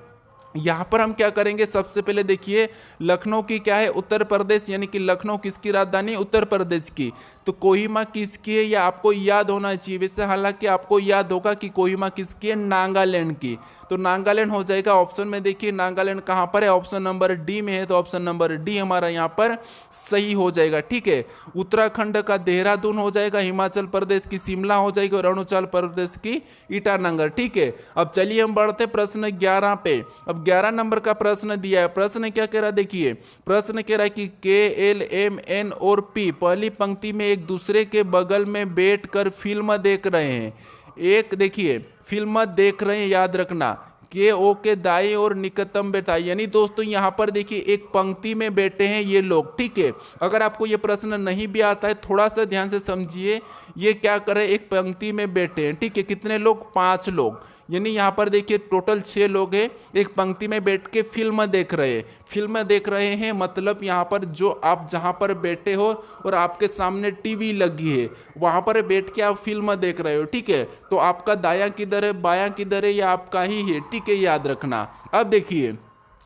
यहाँ पर हम क्या करेंगे, सबसे पहले देखिए लखनऊ की क्या है, उत्तर प्रदेश, यानी कि लखनऊ किसकी राजधानी, उत्तर प्रदेश की। तो कोहिमा किसकी है ये आपको याद होना चाहिए। वैसे हालांकि आपको याद होगा कि कोहिमा किसकी है, नागालैंड की। तो नागालैंड हो जाएगा ऑप्शन में। देखिए नागालैंड कहाँ पर है, ऑप्शन नंबर डी में है, तो ऑप्शन नंबर डी हमारा यहाँ पर सही हो जाएगा। ठीक है, उत्तराखंड का देहरादून हो जाएगा, हिमाचल प्रदेश की शिमला हो जाएगी और अरुणाचल प्रदेश की ईटानगर। ठीक है, अब चलिए हम बढ़ते प्रश्न 11 पे। अब 11 नंबर का प्रश्न दिया है, प्रश्न क्या कह रहा है देखिए, प्रश्न कह रहा है कि के, एल, एम, एन और पी पहली पंक्ति में एक दूसरे के बगल में बैठकर फिल्म देख रहे हैं। एक देखिए फिल्म देख रहे हैं, याद रखना, के ओ के दाई और निकटतम बैठा, यानी दोस्तों यहाँ पर देखिए एक पंक्ति में बैठे हैं ये लोग। ठीक है, अगर आपको ये प्रश्न नहीं भी आता है थोड़ा सा ध्यान से समझिए, ये क्या कर रहे हैं, एक पंक्ति में बैठे हैं। ठीक है, कितने लोग, 5 लोग, यानी यहाँ पर देखिए टोटल 6 लोग हैं, एक पंक्ति में बैठ के फिल्म देख रहे हैं। फिल्म देख रहे हैं मतलब यहाँ पर जो आप जहाँ पर बैठे हो और आपके सामने टीवी लगी है वहाँ पर बैठ के आप फिल्म देख रहे हो। ठीक है, तो आपका दायां किधर है, बायां किधर है, ये आपका ही है। ठीक है, याद रखना। अब देखिए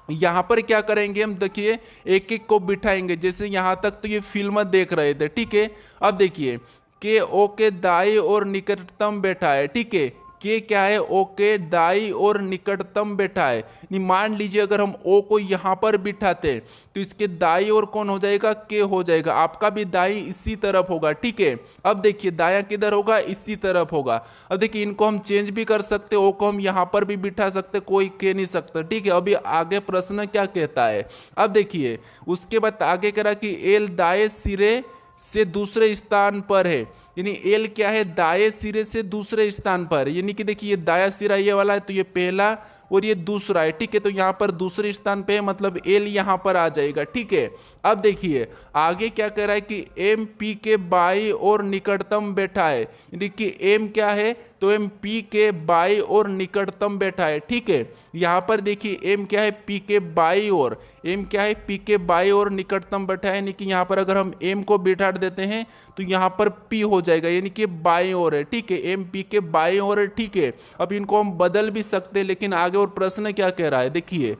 यहाँ पर क्या करेंगे हम, देखिए एक एक को बिठाएंगे, जैसे यहाँ तक तो ये फिल्म देख रहे थे। ठीक है, अब देखिए के ओ के दाई और निकटतम बैठा है। ठीक है, के क्या है, ओ के दाई और निकटतम बैठा है। नहीं, मान लीजिए अगर हम ओ को यहाँ पर बिठाते हैं तो इसके दाई और कौन हो जाएगा, के हो जाएगा। आपका भी दाई इसी तरफ होगा। ठीक है, अब देखिए दाया किधर होगा, इसी तरफ होगा। अब देखिए इनको हम चेंज भी कर सकते, ओ को हम यहाँ पर भी बिठा सकते, कोई कह नहीं सकता। ठीक है, अभी आगे प्रश्न क्या कहता है, अब देखिए उसके बाद आगे कह रहा कि एल दाएं सिरे से दूसरे स्थान पर है, यानी एल क्या है, दाएं सिरे से दूसरे स्थान पर, यानी कि देखिए ये दाया सिरा ये वाला है तो ये पहला और ये दूसरा है। ठीक है, तो यहाँ पर दूसरे स्थान पे है मतलब एल यहाँ पर आ जाएगा। ठीक है, अब देखिए आगे क्या कह रहा है कि एम पी के बाई और निकटतम बैठा है, यानी कि एम क्या है, तो एम पी के बाई और निकटतम बैठा है। ठीक है, यहाँ पर देखिए एम क्या है, पी के बाई और, एम क्या है, पी के बाई और निकटतम बैठा है, यानी कि यहाँ पर अगर हम एम को बिठा देते हैं तो यहाँ पर पी हो जाएगा, यानी कि बाई और है। ठीक है, एम पी के बाई और है। ठीक है, अब इनको हम बदल भी सकते हैं, लेकिन आगे और प्रश्न क्या कह रहा है देखिए,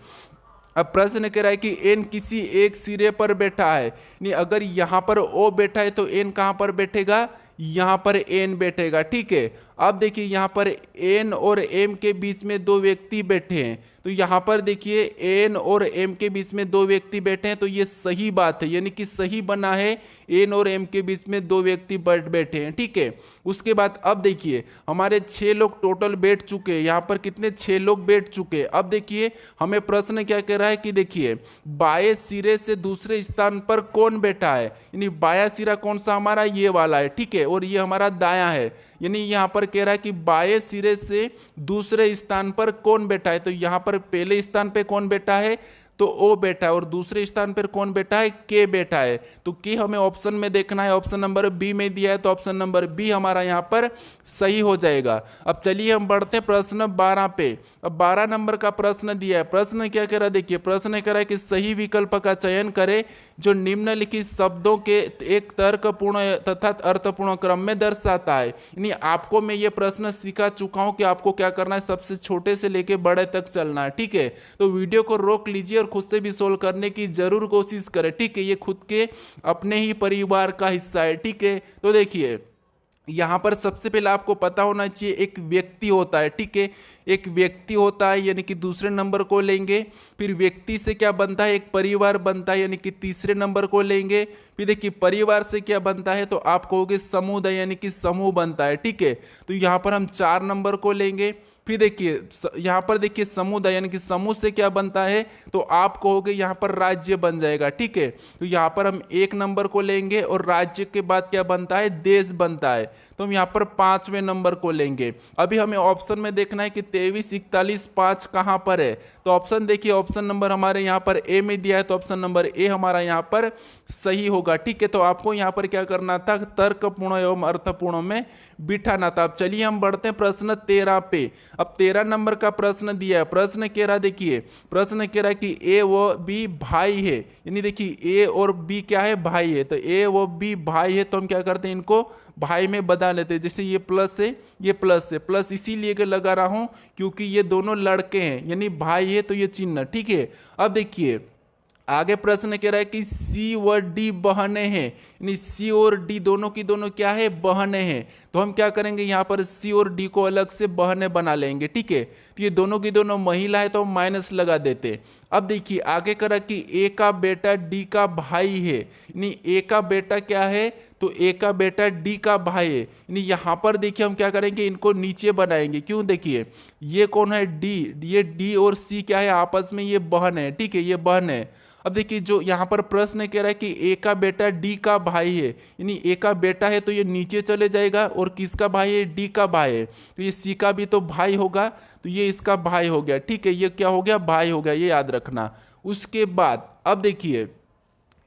अब प्रश्न कह रहा है कि एन किसी एक सिरे पर बैठा है, नहीं अगर यहाँ पर ओ बैठा है तो एन कहाँ पर बैठेगा, यहाँ पर एन बैठेगा। ठीक है, अब देखिए यहाँ पर एन और एम के बीच में 2 व्यक्ति बैठे हैं, तो यहाँ पर देखिए एन और एम के बीच में 2 व्यक्ति बैठे हैं, तो ये सही बात है, यानी कि सही बना है, एन और एम के बीच में 2 व्यक्ति बैठे हैं। ठीक है, उसके बाद अब देखिए हमारे 6 लोग टोटल बैठ चुके हैं, यहाँ पर कितने, 6 लोग बैठ चुके हैं। अब देखिए हमें प्रश्न क्या कह रहा है कि देखिए बाएं सिरे से दूसरे स्थान पर कौन बैठा है, यानी बायां सिरा कौन सा हमारा, ये वाला है। ठीक है, और ये हमारा दायां है, यानी यहाँ पर कह रहा है कि बाएं सिरे से दूसरे स्थान पर कौन बैठा है, तो यहाँ पर पहले स्थान पे कौन बैठा है, तो ओ बैठा है, और दूसरे स्थान पर कौन बैठा है, के बैठा है। तो के हमें ऑप्शन में देखना है, ऑप्शन नंबर बी में दिया है, तो ऑप्शन नंबर बी हमारा यहाँ पर सही हो जाएगा। अब चलिए हम बढ़ते हैं प्रश्न 12 पे। अब 12 नंबर का प्रश्न दिया है, प्रश्न क्या कह रहा है देखिए, प्रश्न कह रहा है कि सही विकल्प का चयन करें जो निम्नलिखित शब्दों के एक तर्कपूर्ण तथा अर्थपूर्ण क्रम में दर्शाता है। यानी आपको मैं ये प्रश्न सिखा चुका हूँ कि आपको क्या करना है, सबसे छोटे से लेके बड़े तक चलना है। ठीक है, तो वीडियो को रोक लीजिए और खुद से भी सोल्व करने की जरूर कोशिश करें। ठीक है, ये खुद के अपने ही परिवार का हिस्सा है। ठीक है, तो देखिए यहाँ पर सबसे पहले आपको पता होना चाहिए एक व्यक्ति होता है। ठीक है, एक व्यक्ति होता है, यानी कि दूसरे नंबर को लेंगे, फिर व्यक्ति से क्या बनता है, एक परिवार बनता है, यानी कि तीसरे नंबर को लेंगे। फिर देखिए परिवार से क्या बनता है, तो आप कहोगे समुदाय, यानी कि समूह बनता है। ठीक है, तो यहाँ पर हम 4 नंबर को लेंगे, फिर देखिए यहाँ पर देखिए समुदाय यानी कि समूह से क्या बनता है, तो आप कहोगे यहाँ पर राज्य बन जाएगा। ठीक है, तो यहाँ पर हम 1 नंबर को लेंगे और राज्य के बाद क्या बनता है, देश बनता है, तो हम यहाँ पर 5वें नंबर को लेंगे। अभी हमें ऑप्शन में देखना है कि 23, 41, 5 कहाँ पर है, तो ऑप्शन देखिए, ऑप्शन नंबर हमारे यहाँ पर ए में दिया है, तो ऑप्शन नंबर ए हमारा यहाँ पर सही होगा। ठीक है, तो आपको यहाँ पर क्या करना था, तर्कपूर्ण एवं अर्थपूर्ण में बिठाना था। अब चलिए हम बढ़ते हैं प्रश्न 13 पे। अब 13 नंबर का प्रश्न दिया है। प्रश्न कह रहा, देखिए प्रश्न कह रहा है कि ए व बी भाई है, यानी देखिए ए और बी क्या है, भाई है, तो ए व बी भाई है, तो हम क्या करते हैं, इनको भाई में बदल लेते हैं। जैसे ये प्लस है, ये प्लस है, प्लस इसीलिए लगा रहा हूं क्योंकि ये दोनों लड़के हैं, यानी भाई है, तो ये चिन्ह। ठीक है, अब देखिए आगे प्रश्न कह रहा है कि सी व डी बहने हैं, यानी सी और डी दोनों की दोनों क्या है, बहने हैं, तो हम क्या करेंगे, यहाँ पर सी और डी को अलग से बहने बना लेंगे। ठीक है, तो ये दोनों की दोनों महिला है, तो हम माइनस लगा देते। अब देखिए आगे करा कि ए का बेटा डी का भाई है, यानी ए का बेटा क्या है, तो ए का बेटा डी का भाई है, यानी यहाँ पर देखिए हम क्या करेंगे, इनको नीचे बनाएंगे। क्यों, देखिए ये कौन है, डी, ये डी और सी क्या है, आपस में ये बहन है। ठीक है, ये बहन है। अब देखिए जो यहाँ पर प्रश्न कह रहा है कि ए का बेटा डी का भाई है, यानी ए का बेटा है तो ये नीचे चले जाएगा, और किसका भाई है, डी का भाई है, तो ये सी का भी तो भाई होगा, तो ये इसका भाई हो गया। ठीक है, ये क्या हो गया, भाई हो गया, ये याद रखना। उसके बाद अब देखिए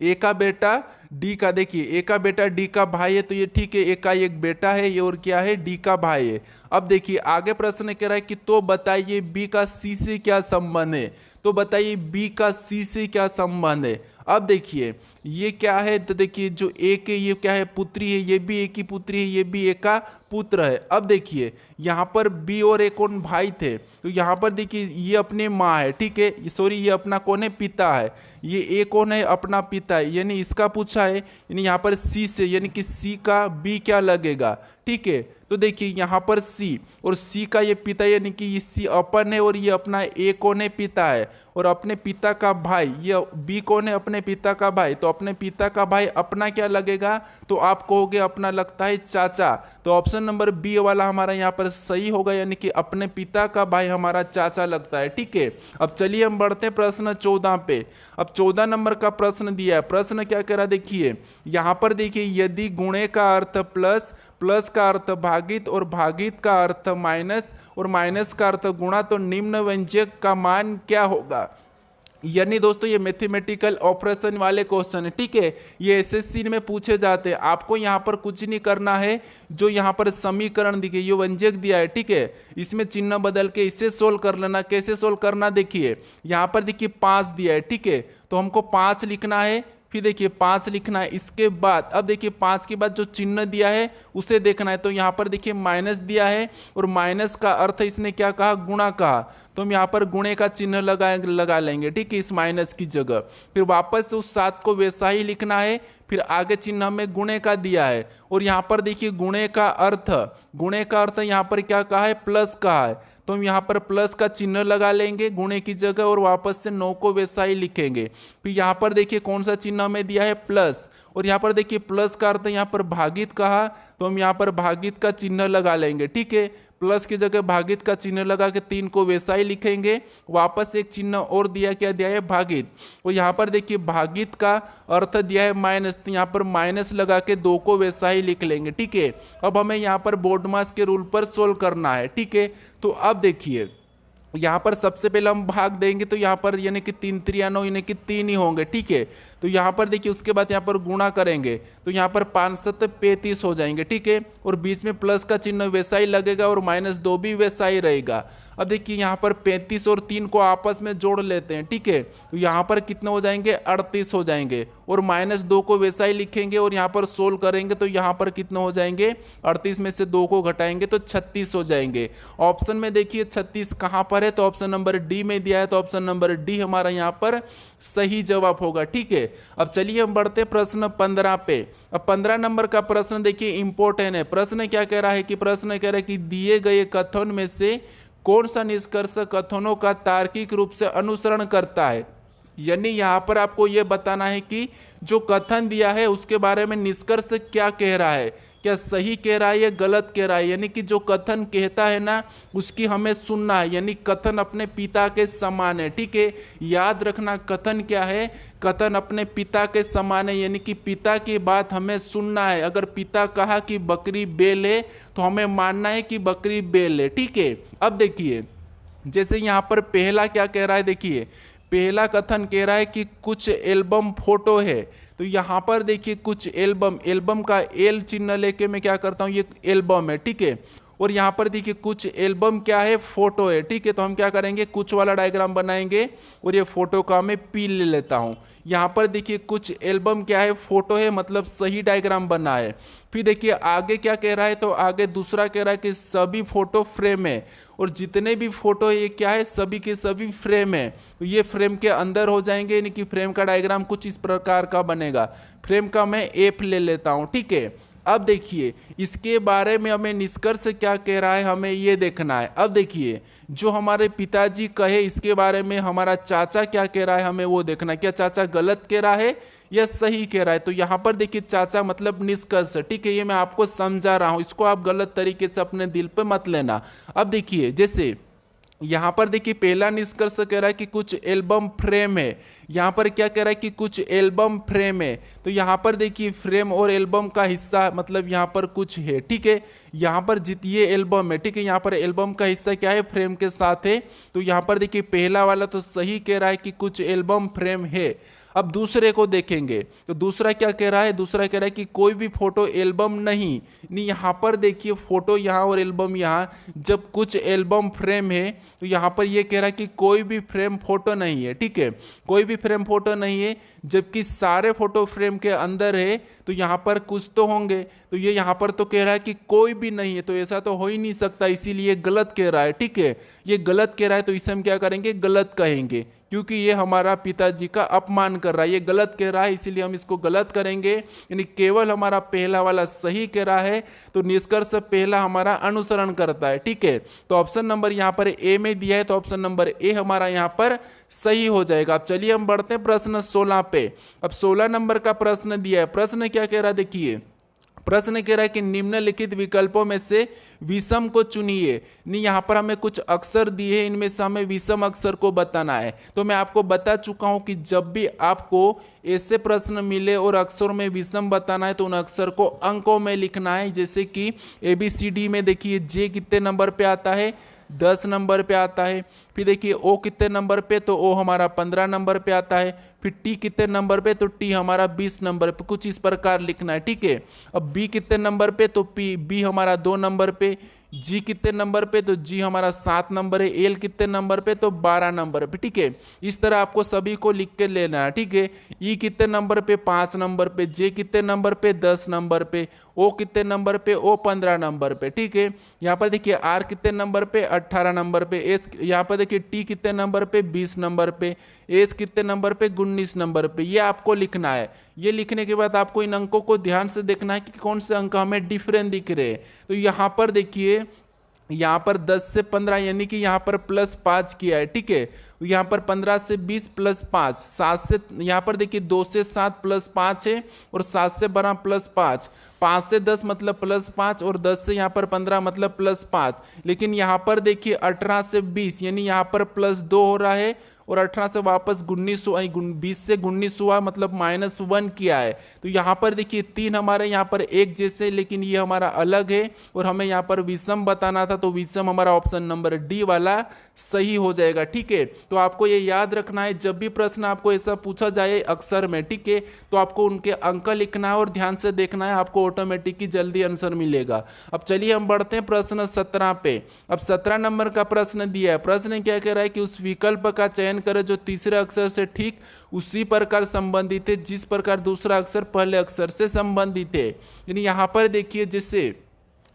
ए का बेटा डी का, देखिए ए का बेटा डी का भाई है, तो ये ठीक है, ए का एक बेटा है, ये और क्या है, डी का भाई है। अब देखिए आगे प्रश्न कह रहा है कि तो बताइए बी का सी से क्या संबंध है, तो बताइए बी का सी से क्या संबंध है। अब देखिए ये क्या है, तो देखिए जो ए के ये क्या है, पुत्री है, ये भी ए की पुत्री है, ये भी ए का पुत्र है। अब देखिए यहाँ पर बी और ए कौन भाई थे, तो यहाँ पर देखिए ये अपने माँ है। ठीक है, सॉरी ये अपना कौन है, पिता है, ये ए कौन है, अपना पिता है, यानी इसका पूछा है, यानी यहाँ पर सी से, यानी कि सी का बी क्या लगेगा। ठीक है, तो देखिए यहाँ पर सी और सी का ये पिता, यानी कि ये सी अपन है और ये अपना ए कौन है, पिता है, और अपने पिता का भाई ये बी कौन है, अपने पिता का भाई, तो अपने पिता का भाई अपना क्या लगेगा, तो आप कहोगे अपना लगता है चाचा, तो ऑप्शन नंबर बी वाला हमारा यहाँ पर सही होगा, यानी कि अपने पिता का भाई हमारा चाचा लगता है। ठीक है, अब चलिए हम बढ़ते हैं प्रश्न 14 पे। अब 14 नंबर का प्रश्न दिया है। प्रश्न क्या कह रहा, देखिए यहाँ पर देखिए यदि गुणे का अर्थ प्लस, प्लस का अर्थ भागित और भागित का अर्थ माइनस और माइनस का अर्थ गुणा, तो निम्न व्यंजक का मान क्या होगा। यानी दोस्तों ये मैथमेटिकल ऑपरेशन वाले क्वेश्चन है। ठीक है, ये एसएससी में पूछे जाते हैं। आपको यहाँ पर कुछ नहीं करना है, जो यहाँ पर समीकरण दिखे, ये व्यंजक दिया है, ठीक है, इसमें चिन्ह बदल के इसे सोल्व कर लेना। कैसे सोल्व करना, देखिए यहाँ पर देखिए 5 दिया है, ठीक है, तो हमको 5 लिखना है, फिर देखिए 5 लिखना है। इसके बाद अब देखिए 5 के बाद जो चिन्ह दिया है उसे देखना है, तो यहाँ पर देखिए माइनस दिया है और माइनस का अर्थ इसने क्या कहा, गुणा कहा, तो हम यहाँ पर गुणे का चिन्ह लगा लेंगे, ठीक है, इस माइनस की जगह। फिर वापस से उस 7 को वैसा ही लिखना है, फिर आगे चिन्ह हमें गुणे का दिया है और यहाँ पर देखिए गुणे का अर्थ यहाँ पर क्या कहा है, प्लस कहा है, तो हम यहाँ पर प्लस का चिन्ह लगा लेंगे गुणे की जगह और वापस से 9 को वैसा ही लिखेंगे। फिर यहाँ पर देखिए कौन सा चिन्ह हमें दिया है, प्लस, और यहाँ पर देखिए प्लस का अर्थ यहाँ पर भागित कहा, तो हम यहाँ पर भागित का चिन्ह लगा लेंगे, ठीक है, प्लस की जगह भागित का चिन्ह लगा के 3 को वैसा ही लिखेंगे। वापस एक चिन्ह और दिया, क्या दिया है, भागित, और यहाँ पर देखिए भागित का अर्थ दिया है माइनस, तो यहाँ पर माइनस लगा के 2 को वैसा ही लिख लेंगे, ठीक है। अब हमें यहाँ पर बोर्डमास के रूल पर सोल्व करना है, ठीक है। तो अब देखिए यहाँ पर सबसे पहले हम भाग देंगे, तो यहाँ पर यानी कि 3 3 9 यानी कि 3 ही होंगे, ठीक है। तो यहाँ पर देखिए उसके बाद यहाँ पर गुणा करेंगे, तो यहाँ पर 5 7 35 हो जाएंगे, ठीक है, और बीच में प्लस का चिन्ह वैसा ही लगेगा और -2 भी वैसा ही रहेगा। अब देखिए यहाँ पर 35 और 3 को आपस में जोड़ लेते हैं, ठीक है, तो यहाँ पर कितने हो जाएंगे, 38 हो जाएंगे, और -2 को वैसा ही लिखेंगे और यहाँ पर सोल्व करेंगे, तो यहाँ पर कितने हो जाएंगे, 38 में से 2 को घटाएंगे तो 36 हो जाएंगे। ऑप्शन में देखिए 36 कहाँ पर है, तो ऑप्शन नंबर डी में दिया है, तो ऑप्शन नंबर डी हमारा यहाँ पर सही जवाब होगा, ठीक है। अब चलिए हम बढ़ते हैं प्रश्न 15 पे। अब 15 नंबर का प्रश्न देखिए इंपॉर्टेंट है। प्रश्न क्या कह रहा है कि प्रश्न कह रहा है कि दिए गए कथन में से कौन सा निष्कर्ष कथनों का तार्किक रूप से अनुसरण करता है। यानी यहाँ पर आपको यह बताना है कि जो कथन दिया है उसके बारे में निष्कर्ष क्या कह रहा है, क्या सही कह रहा है या गलत कह रहा है, यानी कि जो कथन कहता है ना उसकी हमें सुनना है, यानी कथन अपने पिता के समान है। ठीक है, याद रखना कथन क्या है, कथन अपने पिता के समान है, यानी कि पिता की बात हमें सुनना है। अगर पिता कहा कि बकरी बैल है तो हमें मानना है कि बकरी बैल है। ठीक है, अब देखिए जैसे यहाँ पर पहला क्या कह रहा है, देखिए पहला कथन कह रहा है कि कुछ एल्बम फोटो है, तो यहाँ पर देखिए कुछ एल्बम, एल्बम का एल चिन्ह लेके मैं क्या करता हूँ, ये एल्बम है। ठीक है, और यहाँ पर देखिए कुछ एल्बम क्या है, फोटो है। ठीक है, तो हम क्या करेंगे, कुछ वाला डायग्राम बनाएंगे और ये फोटो का मैं पी ले लेता हूँ। यहाँ पर देखिए कुछ एल्बम क्या है, फोटो है, मतलब सही डायग्राम बना है। फिर देखिए आगे क्या कह रहा है, तो आगे दूसरा कह रहा है कि सभी फोटो फ्रेम है, और जितने भी फोटो है ये क्या है, सभी के सभी फ्रेम है, तो ये फ्रेम के अंदर हो जाएंगे, यानी कि फ्रेम का डायग्राम कुछ इस प्रकार का बनेगा। फ्रेम का मैं एफ ले लेता हूँ। ठीक है, अब देखिए इसके बारे में हमें निष्कर्ष क्या कह रहा है, हमें ये देखना है। अब देखिए जो हमारे पिताजी कहे इसके बारे में हमारा चाचा क्या कह रहा है, हमें वो देखना है। क्या चाचा गलत कह रहा है या सही कह रहा है, तो यहाँ पर देखिए चाचा मतलब निष्कर्ष। ठीक है, ये मैं आपको समझा रहा हूँ, इसको आप गलत तरीके से अपने दिल पे मत लेना। अब देखिए जैसे यहाँ पर देखिए पहला निष्कर्ष कह रहा है कि कुछ एल्बम फ्रेम है, यहाँ पर क्या कह रहा है कि कुछ एल्बम फ्रेम है, तो यहाँ पर देखिए फ्रेम और एल्बम का हिस्सा मतलब यहाँ पर कुछ है। ठीक है, यहाँ पर ये एल्बम है। ठीक है, यहाँ पर एल्बम का हिस्सा क्या है, फ्रेम के साथ है, तो यहाँ पर देखिए पहला वाला तो सही कह रहा है कि कुछ एल्बम फ्रेम है। अब दूसरे को देखेंगे तो दूसरा क्या कह रहा है, दूसरा कह रहा है कि कोई भी फोटो एल्बम नहीं। यहाँ पर देखिए फोटो यहाँ और एल्बम यहाँ, जब कुछ एल्बम फ्रेम है तो यहाँ पर ये कह रहा है कि कोई भी फ्रेम फोटो नहीं है। ठीक है, कोई भी फ्रेम फोटो नहीं है, जबकि सारे फोटो फ्रेम के अंदर है, तो यहाँ पर कुछ तो होंगे, तो ये यहाँ पर तो कह रहा है कि कोई भी नहीं है, तो ऐसा तो हो ही नहीं सकता, इसीलिए गलत कह रहा है। ठीक है, ये गलत कह रहा है तो इसे हम क्या करेंगे, गलत कहेंगे, क्योंकि ये हमारा पिताजी का अपमान कर रहा है। ये गलत कह रहा है इसीलिए हम इसको गलत करेंगे, यानी केवल हमारा पहला वाला सही कह रहा है, तो निष्कर्ष पहला हमारा अनुसरण करता है। ठीक है, तो ऑप्शन नंबर यहाँ पर ए में दिया है, तो ऑप्शन नंबर ए हमारा यहाँ पर सही हो जाएगा। अब चलिए हम बढ़ते हैं प्रश्न 16 पे। अब 16 नंबर का प्रश्न दिया है, प्रश्न क्या कह रहा है, देखिए प्रश्न कह रहा है कि निम्नलिखित विकल्पों में से विषम को चुनिए। नहीं, यहाँ पर हमें कुछ अक्षर दिए हैं, इनमें से हमें विषम अक्षर को बताना है। तो मैं आपको बता चुका हूँ कि जब भी आपको ऐसे प्रश्न मिले और अक्षरों में विषम बताना है तो उन अक्षर को अंकों में लिखना है। जैसे कि ABCD में देखिए जे कितने नंबर पे आता है, 10 नंबर पे आता है। फिर देखिए ओ कितने नंबर पे, तो ओ हमारा 15 नंबर पे आता है। फिर टी कितने नंबर पे, तो टी हमारा 20 नंबर पे, कुछ इस प्रकार लिखना है। ठीक है, अब बी कितने नंबर पे, तो बी हमारा 2 नंबर पे। जी कितने नंबर पे, तो जी हमारा 7 नंबर है। एल कितने नंबर पे, तो 12 नंबर पे। ठीक है, इस तरह आपको सभी को लिख के लेना है। ठीक है, ई कितने नंबर पे, 5 नंबर पे। जे कितने नंबर पे, 10 नंबर पे। ओ कितने नंबर पे, ओ 15 नंबर पे। ठीक है, यहाँ पर देखिए आर कितने नंबर पे, 18 नंबर पे। एस यहाँ पर देखिए टी कितने नंबर पे, 20 नंबर पे। एस कितने नंबर पे, 19 नंबर पे। ये आपको लिखना है। ये लिखने के बाद आपको इन अंकों को ध्यान से देखना है कि कौन से अंक हमें डिफरेंट दिख रहे हैं। तो यहाँ पर देखिए यहाँ पर 10 से 15 यानी कि यहाँ पर +5 किया है। ठीक है, यहाँ पर 15 से 20 +5, 7 से यहाँ पर देखिए 2 से 7 +5 है, और 7 से 12 +5, 5 से 10 मतलब +5, और 10 से यहाँ पर 15 मतलब +5। लेकिन यहाँ पर देखिए 18 से 20 यानी यहाँ पर +2 हो रहा है, और 18 से वापस 19 हुआ, 20 से 19 हुआ मतलब -1 किया है। तो यहाँ पर देखिए 3 हमारे यहाँ पर एक जैसे, लेकिन ये हमारा अलग है, और हमें यहाँ पर विषम बताना था, तो विषम हमारा ऑप्शन नंबर डी वाला सही हो जाएगा। ठीक है, तो आपको ये याद रखना है, जब भी प्रश्न आपको ऐसा पूछा जाए अक्षर में, ठीक है, तो आपको उनके अंक लिखना है और ध्यान से देखना है, आपको ऑटोमेटिक ही जल्दी आंसर मिलेगा। अब चलिए हम बढ़ते हैं प्रश्न 17 पे। अब 17 नंबर का प्रश्न दिया है। प्रश्न क्या कह रहा है कि उस विकल्प का चयन करें जो तीसरे अक्षर से ठीक उसी प्रकार संबंधित है जिस प्रकार दूसरा अक्षर पहले अक्षर से संबंधित है। यानी यहाँ पर देखिए जैसे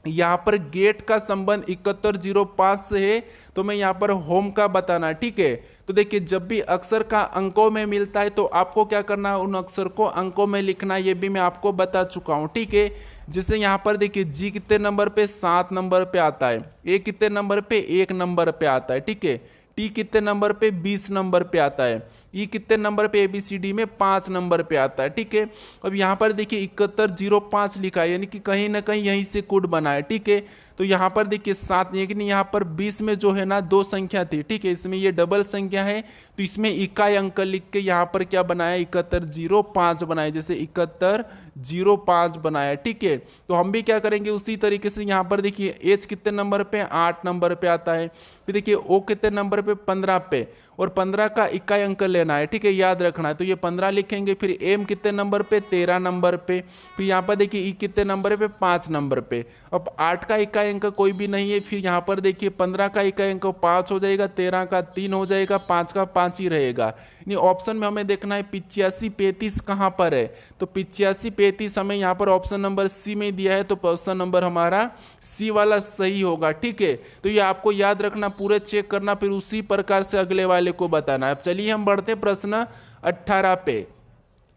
यहाँ पर गेट का संबंध 7105 से है, तो मैं यहाँ पर होम का बताना। ठीक है, तो देखिए जब भी अक्षर का अंकों में मिलता है तो आपको क्या करना है, उन अक्षर को अंकों में लिखना, ये भी मैं आपको बता चुका हूँ। ठीक है, जैसे यहाँ पर देखिए जी कितने नंबर पे, 7 नंबर पे आता है। ए कितने नंबर पे, 1 नंबर पे आता है। ठीक है, टी कितने नंबर पे 20 नंबर पे आता है, ई कितने नंबर पे ABCD में 5 नंबर पे आता है। ठीक है, अब यहाँ पर देखिए 7105 लिखा है, यानी कि कहीं ना कहीं यहीं से कोड बना है। ठीक है, तो यहाँ पर देखिए 7, लेकिन यहाँ पर 20 में जो है ना 2 संख्या थी। ठीक है, इसमें ये डबल संख्या है, तो इसमें इकाई अंक लिख के यहाँ पर क्या बनाया, 7105 बनाया, जैसे 7105 बनाया। ठीक है, तो हम भी क्या करेंगे उसी तरीके से, यहाँ पर देखिए एच कितने नंबर पे 8 नंबर पे आता है, फिर देखिए ओ कितने नंबर पे 15 पे, और 15 का इकाई अंक लेना है। ठीक है, याद रखना है, तो ये 15 लिखेंगे। फिर एम कितने नंबर पे 13 नंबर पे, फिर यहाँ पर देखिए ई कितने नंबर पे 5 नंबर पे। अब 8 का इकाई अंक कोई भी नहीं है, फिर यहाँ पर देखिए 15 का इकाई अंक 5 हो जाएगा, 13 का 3 हो जाएगा, 5 का 5 ही रहेगा। ऑप्शन में हमें देखना है 8535 कहाँ पर है, तो 8535 हमें यहाँ पर ऑप्शन नंबर सी में दिया है, तो ऑप्शन नंबर हमारा सी वाला सही होगा। ठीक है, तो ये आपको याद रखना, पूरे चेक करना, फिर उसी प्रकार से अगले वाले को बताना। अब चलिए हम बढ़ते प्रश्न 18 पे।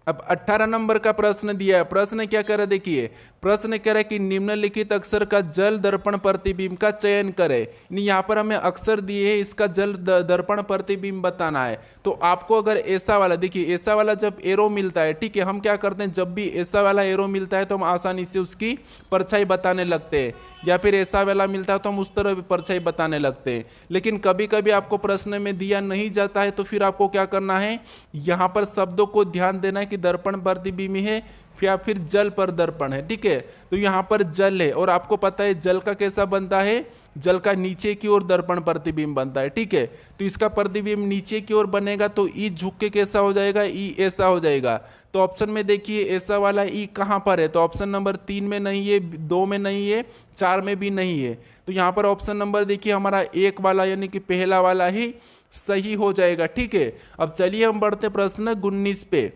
अब 18 नंबर का प्रश्न दिया है। प्रश्न क्या कह रहा है, देखिए प्रश्न कह रहा है कि निम्नलिखित अक्षर का जल दर्पण प्रतिबिंब का चयन करें। यहाँ पर हमें अक्षर दिए है, इसका जल दर्पण प्रतिबिंब बताना है। तो आपको अगर ऐसा वाला, देखिए ऐसा वाला जब एरो मिलता है, ठीक है, हम क्या करते हैं, जब भी ऐसा वाला एरो मिलता है तो हम आसानी से उसकी परछाई बताने लगते हैं, या फिर ऐसा वाला मिलता है तो हम उस तरह परछाई बताने लगते हैं। लेकिन कभी कभी आपको प्रश्न में दिया नहीं जाता है, तो फिर आपको क्या करना है, यहाँ पर शब्दों को ध्यान देना है कि दर्पण प्रतिबिंब है या फिर जल पर दर्पण है। ठीक है, तो यहाँ पर जल है, और आपको पता है जल का कैसा बनता है, जल का नीचे की ओर दर्पण प्रतिबिंब बनता है। ठीक है, तो इसका प्रतिबिंब नीचे की ओर बनेगा, तो ई झुक के कैसा हो जाएगा, ई ऐसा हो जाएगा। तो ऑप्शन में देखिए ऐसा वाला ई कहाँ पर है, तो ऑप्शन नंबर 3 में नहीं है, 2 में नहीं है, 4 में भी नहीं है। तो यहाँ पर ऑप्शन नंबर देखिए हमारा 1 वाला यानी कि पहला वाला ही सही हो जाएगा। ठीक है, अब चलिए हम बढ़ते प्रश्न 19 पे।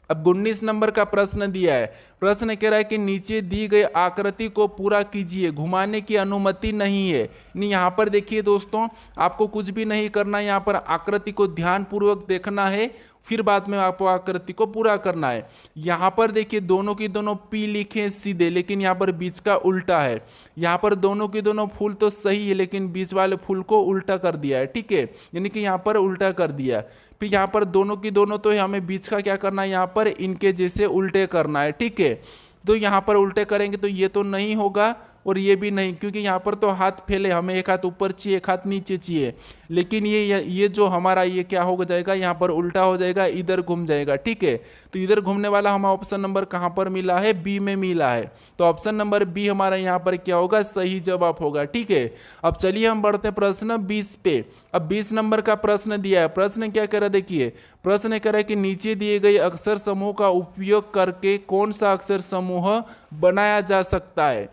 अब 19 नंबर का प्रश्न दिया है। प्रश्न कह रहा है कि नीचे दी गई आकृति को पूरा कीजिए, घुमाने की अनुमति नहीं है। यहाँ पर देखिए दोस्तों, आपको कुछ भी नहीं करना है, यहाँ पर आकृति को ध्यानपूर्वक देखना है, फिर बाद में आपको आकृति को पूरा करना है। यहाँ पर देखिए दोनों की दोनों पी लिखे सीधे, लेकिन यहाँ पर बीच का उल्टा है। यहाँ पर दोनों की दोनों फूल तो सही है, लेकिन बीच वाले फूल को उल्टा कर दिया है। ठीक है, यानी कि यहाँ पर उल्टा कर दिया। फिर यहाँ पर दोनों की दोनों तो है, हमें बीच का क्या करना है, यहाँ पर इनके जैसे उल्टे करना है। ठीक है, तो यहाँ पर उल्टे करेंगे तो ये तो नहीं होगा और ये भी नहीं, क्योंकि यहाँ पर तो हाथ फैले, हमें एक हाथ ऊपर चाहिए, एक हाथ नीचे चाहिए। लेकिन ये जो हमारा ये क्या हो जाएगा, यहाँ पर उल्टा हो जाएगा, इधर घूम जाएगा। ठीक है, तो इधर घूमने वाला हमारा ऑप्शन नंबर कहाँ पर मिला है, बी में मिला है। तो ऑप्शन नंबर बी हमारा यहाँ पर क्या होगा, सही जवाब होगा। ठीक है, अब चलिए हम बढ़ते हैं प्रश्न 20 पे। अब 20 नंबर का प्रश्न दिया है। प्रश्न क्या कह रहा है, देखिए प्रश्न कह रहा है कि नीचे दिए गए अक्षर समूह का उपयोग करके कौन सा अक्षर समूह बनाया जा सकता है।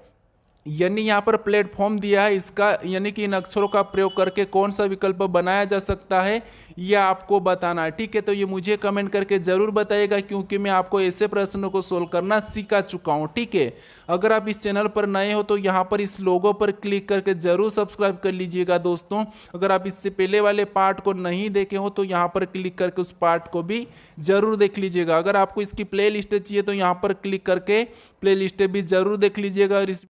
यानी यहाँ पर प्लेटफॉर्म दिया है इसका, यानी कि इन अक्षरों का प्रयोग करके कौन सा विकल्प बनाया जा सकता है, यह आपको बताना है। ठीक है, तो ये मुझे कमेंट करके जरूर बताइएगा, क्योंकि मैं आपको ऐसे प्रश्नों को सोल्व करना सिखा चुका हूँ। ठीक है, अगर आप इस चैनल पर नए हो तो यहाँ पर इस लोगो पर क्लिक करके जरूर सब्सक्राइब कर लीजिएगा दोस्तों। अगर आप इससे पहले वाले पार्ट को नहीं देखे हो तो यहाँ पर क्लिक करके उस पार्ट को भी जरूर देख लीजिएगा। अगर आपको इसकी प्ले लिस्ट चाहिए तो यहाँ पर क्लिक करके प्ले लिस्ट भी जरूर देख लीजिएगा। और इस